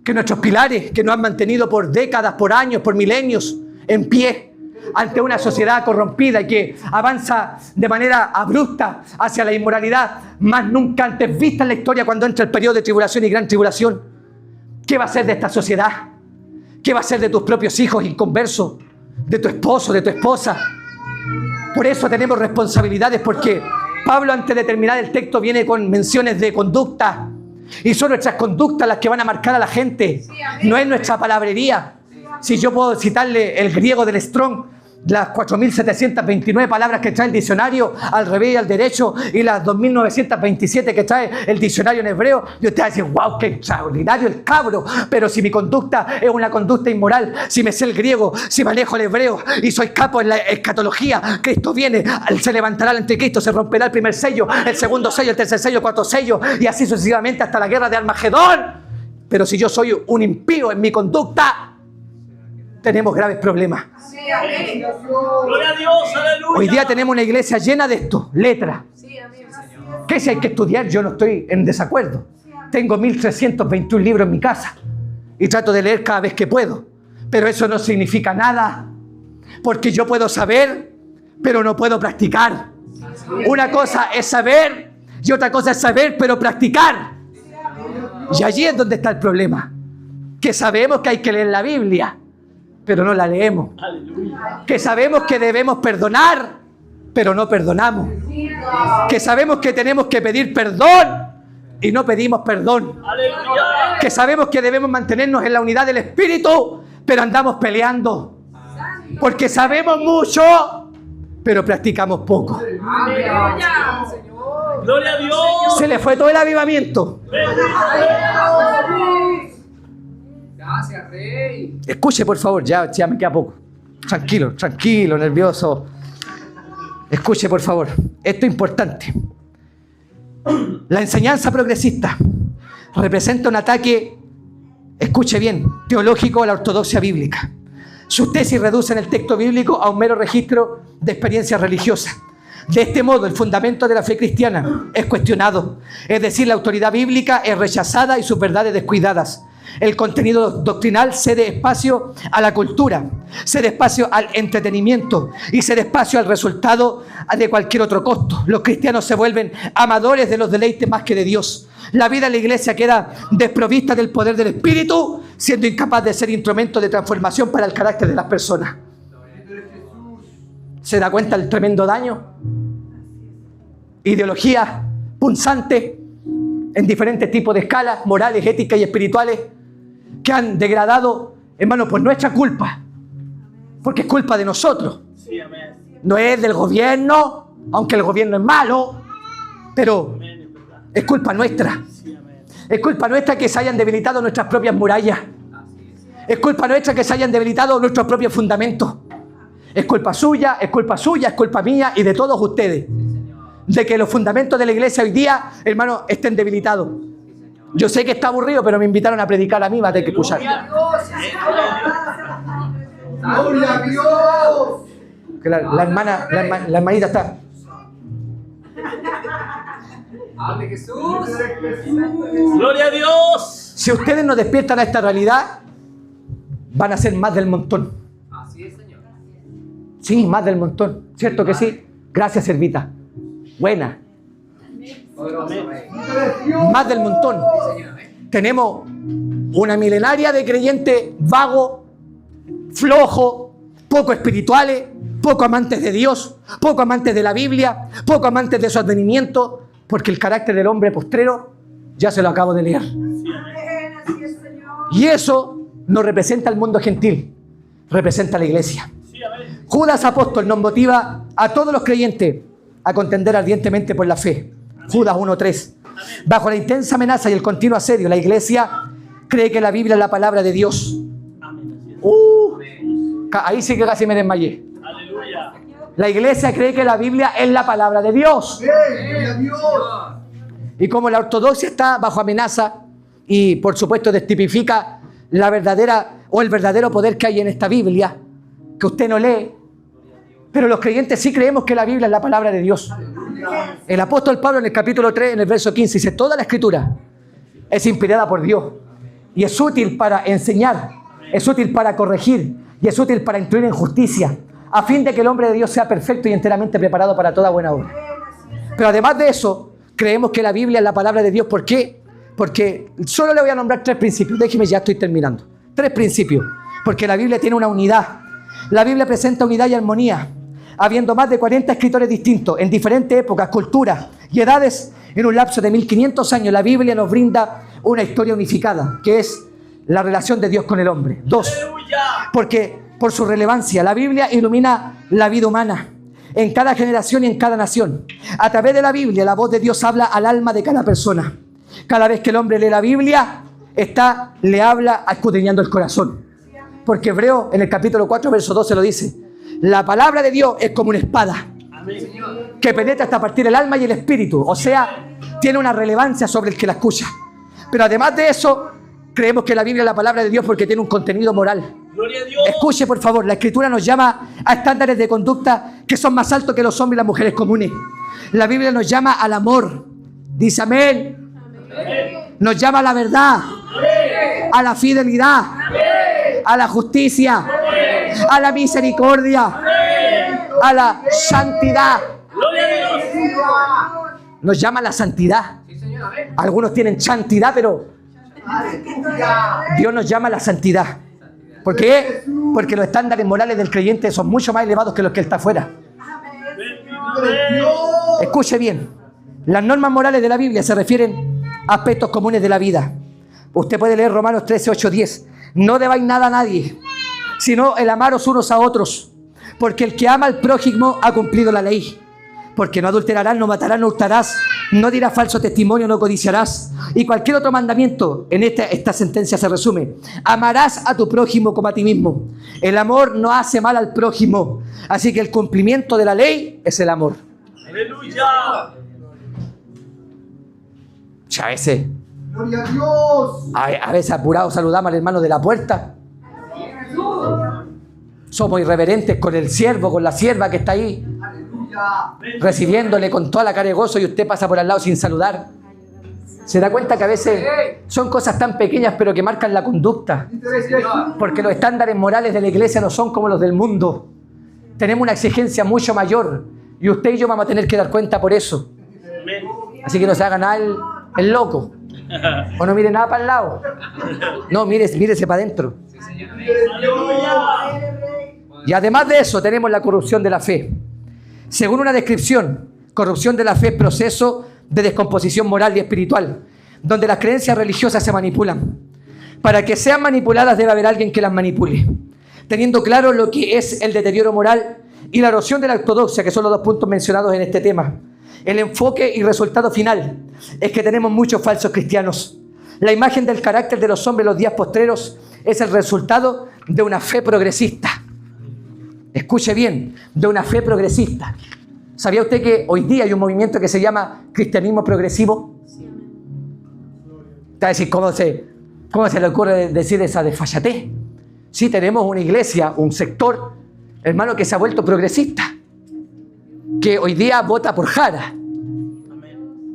que nuestros pilares que nos han mantenido por décadas, por años, por milenios en pie ante una sociedad corrompida y que avanza de manera abrupta hacia la inmoralidad más nunca antes vista en la historia cuando entra el periodo de tribulación y gran tribulación. ¿Qué va a ser de esta sociedad? ¿Qué va a ser de tus propios hijos inconversos? ¿De tu esposo, de tu esposa? Por eso tenemos responsabilidades, porque Pablo, antes de terminar el texto, viene con menciones de conducta. Y son nuestras conductas las que van a marcar a la gente. No es nuestra palabrería. Si yo puedo citarle el griego del Strong, las 4.729 palabras que trae el diccionario al revés y al derecho y las 2.927 que trae el diccionario en hebreo, y usted va a decir, wow, qué extraordinario el cabro. Pero si mi conducta es una conducta inmoral, si me sé el griego, si manejo el hebreo y soy capo en la escatología, Cristo viene, se levantará el anticristo, se romperá el primer sello, el segundo sello, el tercer sello, el cuarto sello, y así sucesivamente hasta la guerra de Armagedón. Pero si yo soy un impío en mi conducta, tenemos graves problemas. Gloria a Dios, aleluya. Hoy día tenemos una iglesia llena de esto, letras. ¿Qué si hay que estudiar? Yo no estoy en desacuerdo. Tengo 1.321 libros en mi casa y trato de leer cada vez que puedo. Pero eso no significa nada, porque yo puedo saber, pero no puedo practicar. Una cosa es saber y otra cosa es saber, pero practicar. Y allí es donde está el problema. Que sabemos que hay que leer la Biblia, pero no la leemos. Aleluya. Que sabemos que debemos perdonar, pero no perdonamos. Que sabemos que tenemos que pedir perdón y no pedimos perdón. Aleluya. Que sabemos que debemos mantenernos en la unidad del Espíritu, pero andamos peleando. Porque sabemos mucho, pero practicamos poco. Gloria a Dios. Se le fue todo el avivamiento. Gracias, Rey. Escuche, por favor, ya me queda poco. Tranquilo, tranquilo, nervioso. Escuche, por favor. Esto es importante. La enseñanza progresista representa un ataque, escuche bien, teológico a la ortodoxia bíblica. Sus tesis reducen el texto bíblico a un mero registro de experiencias religiosas. De este modo, el fundamento de la fe cristiana es cuestionado. Es decir, la autoridad bíblica es rechazada y sus verdades descuidadas. El contenido doctrinal cede espacio a la cultura, cede espacio al entretenimiento y cede espacio al resultado de cualquier otro costo. Los cristianos se vuelven amadores de los deleites más que de Dios. La vida en la iglesia queda desprovista del poder del Espíritu, siendo incapaz de ser instrumento de transformación para el carácter de las personas. ¿Se da cuenta el tremendo daño? Ideologías punzantes en diferentes tipos de escalas, morales, éticas y espirituales, que han degradado, hermano, por nuestra culpa. Porque es culpa de nosotros. Sí, amén. No es del gobierno, aunque el gobierno es malo, pero Amén, es verdad. es culpa nuestra. Sí, amén. Es culpa nuestra que se hayan debilitado nuestras propias murallas. Es culpa nuestra que se hayan debilitado nuestros propios fundamentos. Es culpa suya, es culpa suya, es culpa mía y de todos ustedes. De que los fundamentos de la iglesia hoy día, hermano, estén debilitados. Yo sé que está aburrido, pero me invitaron a predicar a mí, va a tener que escuchar. ¡Gloria a Dios! Que la hermanita está. ¡Hable Jesús! Gloria a Dios. Si ustedes no despiertan a esta realidad, van a ser más del montón. Así es, Señor. Sí, más del montón. ¿Cierto que sí? Gracias, Servita. Buena. Poderoso Rey. Más del montón. Sí, Señor. Tenemos una milenaria de creyentes vagos, flojos, poco espirituales, poco amantes de Dios, poco amantes de la Biblia, poco amantes de su advenimiento, porque el carácter del hombre postrero ya se lo acabo de leer. Y eso no representa al mundo gentil, representa a la iglesia. Sí, amén. Judas apóstol nos motiva a todos los creyentes a contender ardientemente por la fe. Judas 1:3. Bajo la intensa amenaza y el continuo asedio, la iglesia cree que la Biblia es la palabra de Dios. Amén. Así es. Ahí sí que casi me desmayé. Aleluya. La iglesia cree que la Biblia es la palabra de Dios. ¡Gloria a Dios! Y como la ortodoxia está bajo amenaza y por supuesto destipifica la verdadera o el verdadero poder que hay en esta Biblia, que usted no lee, pero los creyentes sí creemos que la Biblia es la palabra de Dios. El apóstol Pablo en el capítulo 3, en el verso 15, dice: toda la escritura es inspirada por Dios y es útil para enseñar, es útil para corregir y es útil para instruir en justicia, a fin de que el hombre de Dios sea perfecto y enteramente preparado para toda buena obra. Pero además de eso, creemos que la Biblia es la palabra de Dios. ¿Por qué? Porque solo le voy a nombrar 3 principios. Déjeme, ya estoy terminando. 3 principios. Porque la Biblia tiene una unidad. La Biblia presenta unidad y armonía, habiendo más de 40 escritores distintos en diferentes épocas, culturas y edades. En un lapso de 1500 años, la Biblia nos brinda una historia unificada, que es la relación de Dios con el hombre. 2. Aleluya. Porque por su relevancia. La Biblia ilumina la vida humana en cada generación y en cada nación. A través de la Biblia, la voz de Dios habla al alma de cada persona. Cada vez que el hombre lee la Biblia, le habla escudriñando el corazón. Porque Hebreo, en el capítulo 4, verso 12 lo dice. La palabra de Dios es como una espada que penetra hasta partir el alma y el espíritu. O sea, tiene una relevancia sobre el que la escucha. Pero además de eso, creemos que la Biblia es la palabra de Dios porque tiene un contenido moral. Gloria a Dios. Escuche, por favor, la Escritura nos llama a estándares de conducta que son más altos que los hombres y las mujeres comunes. La Biblia nos llama al amor. Dice amén. Nos llama a la verdad, a la fidelidad, a la justicia, a la misericordia, a la santidad. Gloria a Dios. Nos llama a la santidad. Algunos tienen santidad, pero Dios nos llama a la santidad. ¿Por qué? Porque los estándares morales del creyente son mucho más elevados que los que él está afuera. Escuche bien. Las normas morales de la Biblia se refieren a aspectos comunes de la vida. Usted puede leer Romanos 13, 8, 10. No debáis nada a nadie, sino el amaros unos a otros. Porque el que ama al prójimo ha cumplido la ley. Porque no adulterarás, no matarás, no hurtarás, no dirás falso testimonio, no codiciarás. Y cualquier otro mandamiento, en esta sentencia se resume. Amarás a tu prójimo como a ti mismo. El amor no hace mal al prójimo. Así que el cumplimiento de la ley es el amor. Aleluya. A veces, Gloria a Dios. a veces apurados saludamos al hermano de la puerta. Somos irreverentes con el siervo, con la sierva que está ahí, recibiéndole con toda la cara de gozo, y usted pasa por al lado sin saludar. ¿Se da cuenta que a veces son cosas tan pequeñas pero que marcan la conducta? Porque los estándares morales de la iglesia no son como los del mundo. Tenemos una exigencia mucho mayor y usted y yo vamos a tener que dar cuenta por eso. Así que no se haga nada el loco. O no mire nada para el lado. No, mírese para adentro. Y además de eso tenemos la corrupción de la fe. Según una descripción, corrupción de la fe es proceso de descomposición moral y espiritual, donde las creencias religiosas se manipulan. Para que sean manipuladas debe haber alguien que las manipule, teniendo claro lo que es el deterioro moral y la erosión de la ortodoxia, que son los dos puntos mencionados en este tema. El enfoque y resultado final es que tenemos muchos falsos cristianos. La imagen del carácter de los hombres en los días postreros es el resultado de una fe progresista. Escuche bien, de una fe progresista. ¿Sabía usted que hoy día hay un movimiento que se llama cristianismo progresivo? ¿Te va a decir cómo se le ocurre decir esa desfachatez? Sí, tenemos una iglesia, un sector, hermano, que se ha vuelto progresista, que hoy día vota por Jara.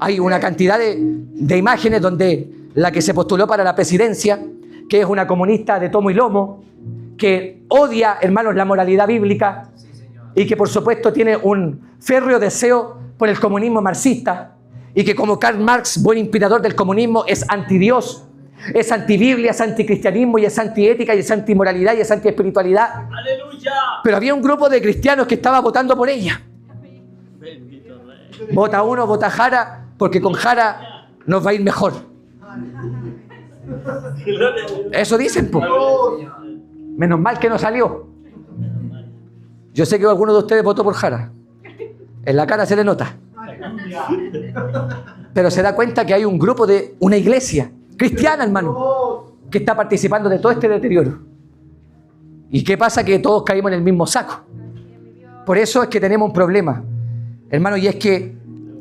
Hay una cantidad de imágenes donde la que se postuló para la presidencia, que es una comunista de tomo y lomo, que odia, hermanos, la moralidad bíblica y que por supuesto tiene un férreo deseo por el comunismo marxista, y que como Karl Marx, buen inspirador del comunismo, es antidios, es antibiblia, es anticristianismo y es antiética y es antimoralidad y es antiespiritualidad. Aleluya. Pero había un grupo de cristianos que estaba votando por ella. Vota uno, vota Jara, porque con Jara nos va a ir mejor. Eso dicen, po. Menos mal que no salió. Yo sé que alguno de ustedes votó por Jara. En la cara se le nota. Pero se da cuenta que hay un grupo de una iglesia cristiana, hermano, que está participando de todo este deterioro. ¿Y qué pasa? Que todos caímos en el mismo saco. Por eso es que tenemos un problema, hermano, y es que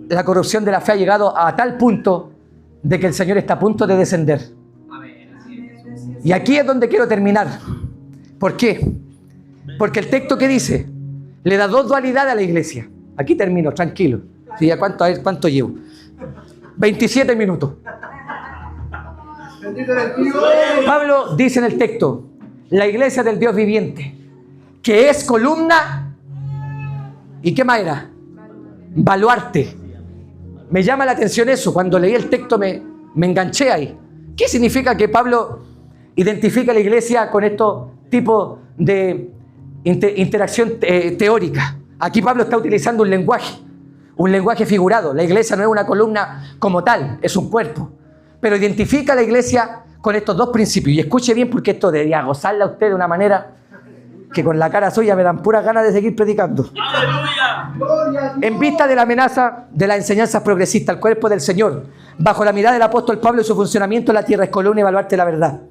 la corrupción de la fe ha llegado a tal punto de que el Señor está a punto de descender. Y aquí es donde quiero terminar. ¿Por qué? Porque el texto que dice le da dos dualidades a la iglesia. Aquí termino, tranquilo. ¿Sí? A ver cuánto llevo. 27 minutos. Pablo dice en el texto, la iglesia del Dios viviente, que es columna, ¿y qué más era? Baluarte. Me llama la atención eso. Cuando leí el texto me enganché ahí. ¿Qué significa que Pablo identifica a la iglesia con estos tipos de interacción teórica? Aquí Pablo está utilizando un lenguaje figurado. La iglesia no es una columna como tal, es un cuerpo. Pero identifica a la iglesia con estos dos principios. Y escuche bien, porque esto debería gozarla a usted de una manera que con la cara suya me dan puras ganas de seguir predicando. Aleluya. Gloria a Dios. En vista de la amenaza de las enseñanzas progresistas al cuerpo del Señor, bajo la mirada del apóstol Pablo y su funcionamiento en la tierra es columna y baluarte de la verdad.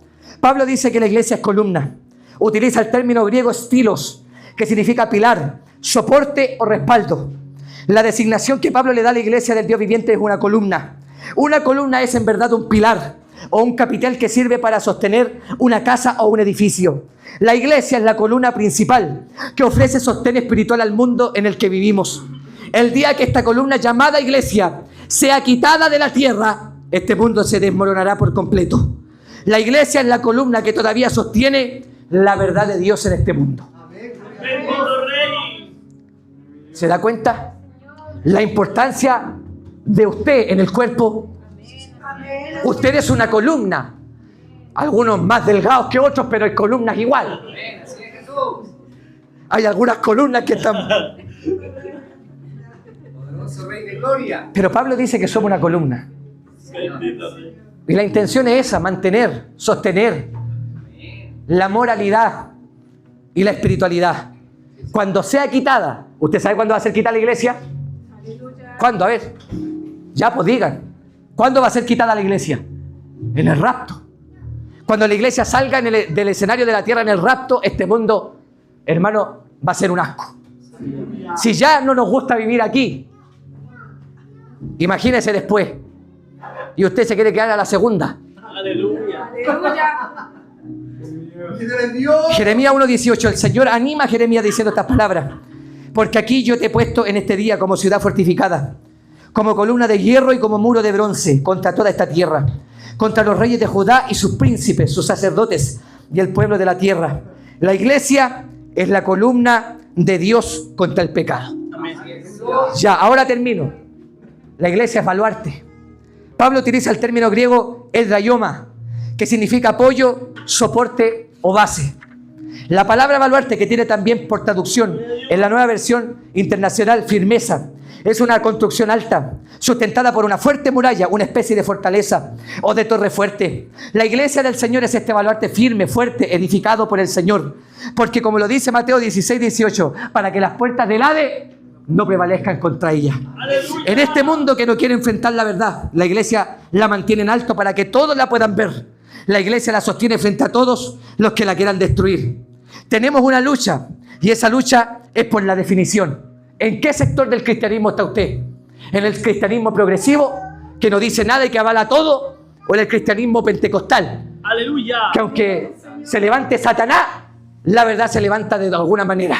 Pablo dice que la iglesia es columna. Utiliza el término griego stilos, que significa pilar, soporte o respaldo. La designación que Pablo le da a la iglesia del Dios viviente es una columna. Una columna es en verdad un pilar o un capitel que sirve para sostener una casa o un edificio. La iglesia es la columna principal que ofrece sostén espiritual al mundo en el que vivimos. El día que esta columna llamada iglesia sea quitada de la tierra, este mundo se desmoronará por completo. La iglesia es la columna que todavía sostiene la verdad de Dios en este mundo. Bendito Rey. ¿Se da cuenta? La importancia de usted en el cuerpo. Usted es una columna. Algunos más delgados que otros, pero hay columnas igual. Hay algunas columnas que están... Poderoso Rey de Gloria. Pero Pablo dice que somos una columna. Bendito Rey. Y la intención es esa, mantener, sostener la moralidad y la espiritualidad. Cuando sea quitada, ¿usted sabe cuándo va a ser quitada la iglesia? ¿Cuándo? A ver. Ya, pues digan. ¿Cuándo va a ser quitada la iglesia? En el rapto. Cuando la iglesia salga del escenario de la tierra en el rapto, este mundo, hermano, va a ser un asco. Si ya no nos gusta vivir aquí, imagínese después. Y usted se quiere quedar a la segunda. Aleluya. Líder de Dios. Jeremías 1:18. El Señor anima a Jeremías diciendo estas palabras. Porque aquí yo te he puesto en este día como ciudad fortificada, como columna de hierro y como muro de bronce contra toda esta tierra, contra los reyes de Judá y sus príncipes, sus sacerdotes y el pueblo de la tierra. La iglesia es la columna de Dios contra el pecado. Amén. Ya, ahora termino. La iglesia es baluarte. Pablo utiliza el término griego eldraioma, que significa apoyo, soporte o base. La palabra baluarte, que tiene también por traducción en la nueva versión internacional firmeza, es una construcción alta, sustentada por una fuerte muralla, una especie de fortaleza o de torre fuerte. La iglesia del Señor es este baluarte firme, fuerte, edificado por el Señor. Porque como lo dice Mateo 16:18, para que las puertas del Hades no prevalezcan contra ella. Aleluya. En este mundo que no quiere enfrentar la verdad, la iglesia la mantiene en alto para que todos la puedan ver. La iglesia la sostiene frente a todos los que la quieran destruir. Tenemos una lucha y esa lucha es por la definición. ¿En qué sector del cristianismo está usted? ¿En el cristianismo progresivo, que no dice nada y que avala todo? ¿O en el cristianismo pentecostal, Aleluya. que aunque se levante Satanás, la verdad se levanta de alguna manera?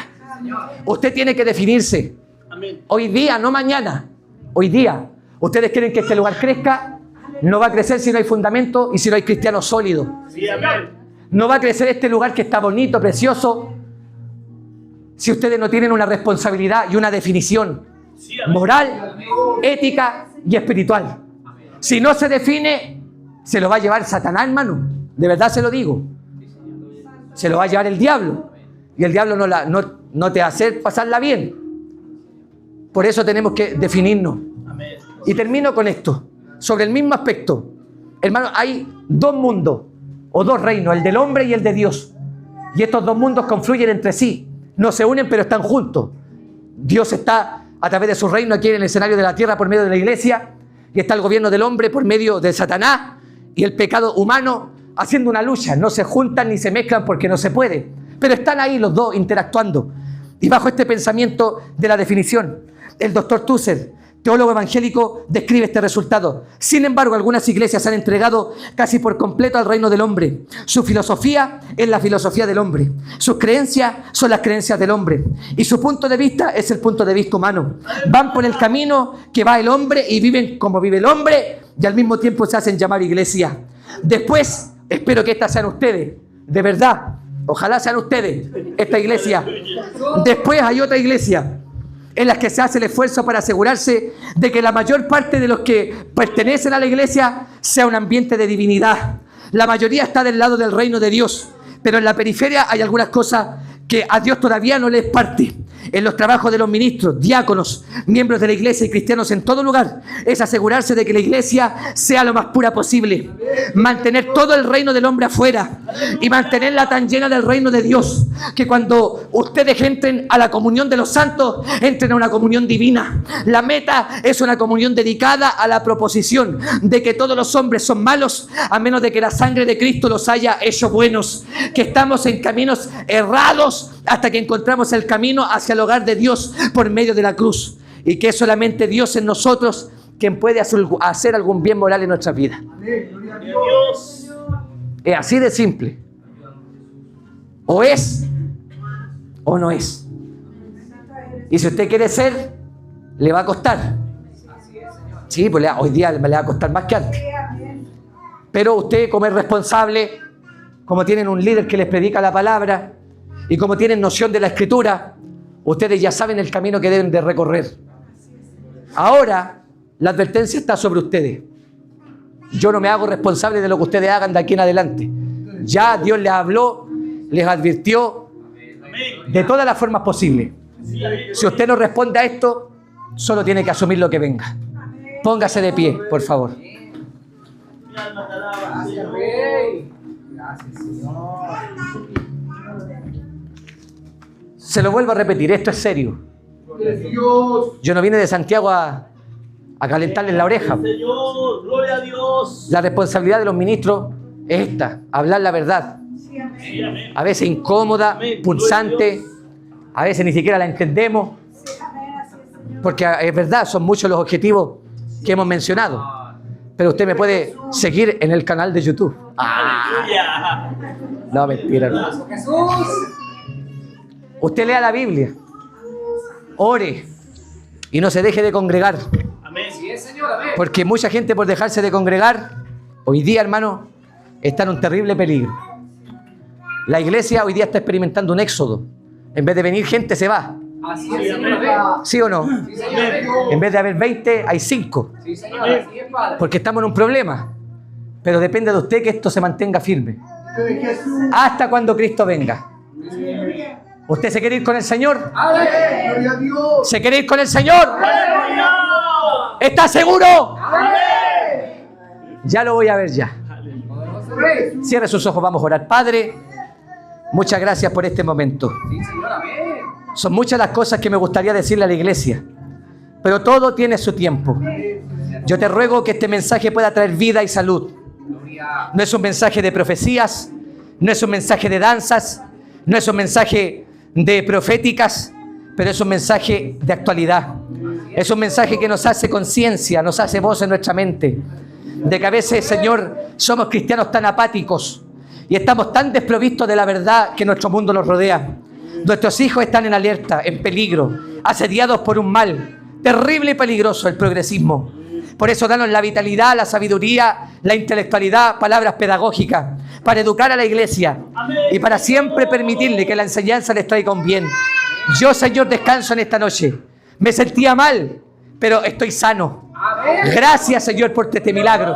Usted tiene que definirse. Amén. Hoy día, no mañana. Hoy día. ¿Ustedes quieren que este lugar crezca? No va a crecer si no hay fundamento y si no hay cristianos sólidos. Sí, amén. No va a crecer este lugar que está bonito, precioso, si ustedes no tienen una responsabilidad y una definición Sí, amén. moral, ética y espiritual. Si no se define, se lo va a llevar Satanás, hermano. De verdad se lo digo. Se lo va a llevar el diablo. Y el diablo no te hace pasarla bien. Por eso tenemos que definirnos. Amén. Y termino con esto. Sobre el mismo aspecto. Hermano, hay dos mundos o dos reinos, el del hombre y el de Dios. Y estos dos mundos confluyen entre sí. No se unen, pero están juntos. Dios está a través de su reino aquí en el escenario de la tierra por medio de la iglesia. Y está el gobierno del hombre por medio de Satanás y el pecado humano haciendo una lucha. No se juntan ni se mezclan porque no se puede. Pero están ahí los dos interactuando. Y bajo este pensamiento de la definición, el doctor Tusser, teólogo evangélico, describe este resultado. Sin embargo, algunas iglesias se han entregado casi por completo al reino del hombre. Su filosofía es la filosofía del hombre. Sus creencias son las creencias del hombre. Y su punto de vista es el punto de vista humano. Van por el camino que va el hombre y viven como vive el hombre y al mismo tiempo se hacen llamar iglesia. Después, espero que estas sean ustedes, de verdad. Ojalá sean ustedes, esta iglesia. Después hay otra iglesia en las que se hace el esfuerzo para asegurarse de que la mayor parte de los que pertenecen a la iglesia sea un ambiente de divinidad. La mayoría está del lado del reino de Dios, pero en la periferia hay algunas cosas que a Dios todavía no le es parte. En los trabajos de los ministros, diáconos, miembros de la iglesia y cristianos en todo lugar, es asegurarse de que la iglesia sea lo más pura posible. Mantener todo el reino del hombre afuera, y mantenerla tan llena del reino de Dios, que cuando ustedes entren a la comunión de los santos, entren a una comunión divina. La meta es una comunión dedicada a la proposición de que todos los hombres son malos, a menos de que la sangre de Cristo los haya hecho buenos, que estamos en caminos errados hasta que encontramos el camino hacia el hogar de Dios por medio de la cruz, y que es solamente Dios en nosotros quien puede hacer algún bien moral en nuestra vida. Dios. Es así de simple. O es o no es. Y si usted quiere ser, le va a costar. Sí, pues hoy día le va a costar más que antes. Pero usted, como es responsable, como tienen un líder que les predica la palabra y como tienen noción de la escritura, ustedes ya saben el camino que deben de recorrer. Ahora, la advertencia está sobre ustedes. Yo no me hago responsable de lo que ustedes hagan de aquí en adelante. Ya Dios les habló, les advirtió de todas las formas posibles. Si usted no responde a esto, solo tiene que asumir lo que venga. Póngase de pie, por favor. Mi alma te alaba, Gracias, Señor. Rey. Gracias, Señor. Se lo vuelvo a repetir, esto es serio. Gloria a Dios. Yo no vine de Santiago a calentarles la oreja. Señor, gloria a Dios. La responsabilidad de los ministros es esta, hablar la verdad. Sí, amén. A veces incómoda, pulsante, a veces ni siquiera la entendemos, porque es verdad, son muchos los objetivos que hemos mencionado. Pero usted me puede seguir en el canal de YouTube. Aleluya. No, mentira, hermano. Jesús. Usted lea la Biblia, ore y no se deje de congregar. Amén. Sí, Señor, amén. Porque mucha gente, por dejarse de congregar, hoy día, hermano, está en un terrible peligro. La iglesia hoy día está experimentando un éxodo. En vez de venir gente, se va. Así es, Señor, amén. ¿Sí o no? Sí, Señor, amén. En vez de haber 20, hay 5. Sí, Señor, así es, Padre. Porque estamos en un problema. Pero depende de usted que esto se mantenga firme. Hasta cuando Cristo venga. ¿Usted se quiere ir con el Señor? Amén. Gloria a Dios. ¿Se quiere ir con el Señor? Aleluya. ¿Está seguro? Amén. Ya lo voy a ver ya. Poderoso Rey. Cierre sus ojos, vamos a orar. Padre, muchas gracias por este momento. Sí, Señor, amén. Son muchas las cosas que me gustaría decirle a la iglesia, pero todo tiene su tiempo. Yo te ruego que este mensaje pueda traer vida y salud. Gloria. No es un mensaje de profecías, no es un mensaje de danzas, no es un mensaje de proféticas, pero es un mensaje de actualidad. Es un mensaje que nos hace conciencia, nos hace voz en nuestra mente, de que a veces, Señor, somos cristianos tan apáticos y estamos tan desprovistos de la verdad que nuestro mundo nos rodea. Nuestros hijos están en alerta, en peligro, asediados por un mal terrible y peligroso, el progresismo. Por eso danos la vitalidad, la sabiduría, la intelectualidad, palabras pedagógicas, para educar a la iglesia y para siempre permitirle que la enseñanza les traiga un bien. Yo, Señor, descanso en esta noche. Me sentía mal, pero estoy sano. Amén. Gracias, Señor, por este milagro.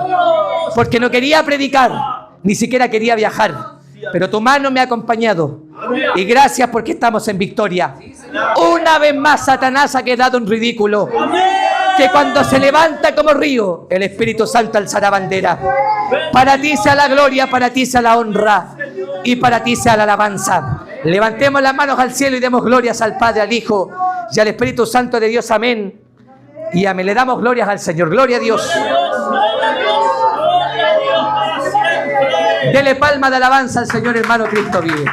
Porque no quería predicar, ni siquiera quería viajar, pero tu mano me ha acompañado. Y gracias porque estamos en victoria. Una vez más, Satanás ha quedado en ridículo. Que cuando se levanta como río, el Espíritu Santo alzará bandera. Para ti sea la gloria, para ti sea la honra y para ti sea la alabanza. Levantemos las manos al cielo y demos glorias al Padre, al Hijo y al Espíritu Santo de Dios. Amén. Y amén. Le damos glorias al Señor. Gloria a Dios. Gloria a Dios. Gloria a Dios para siempre. Dele palma de alabanza al Señor, hermano. Cristo vive.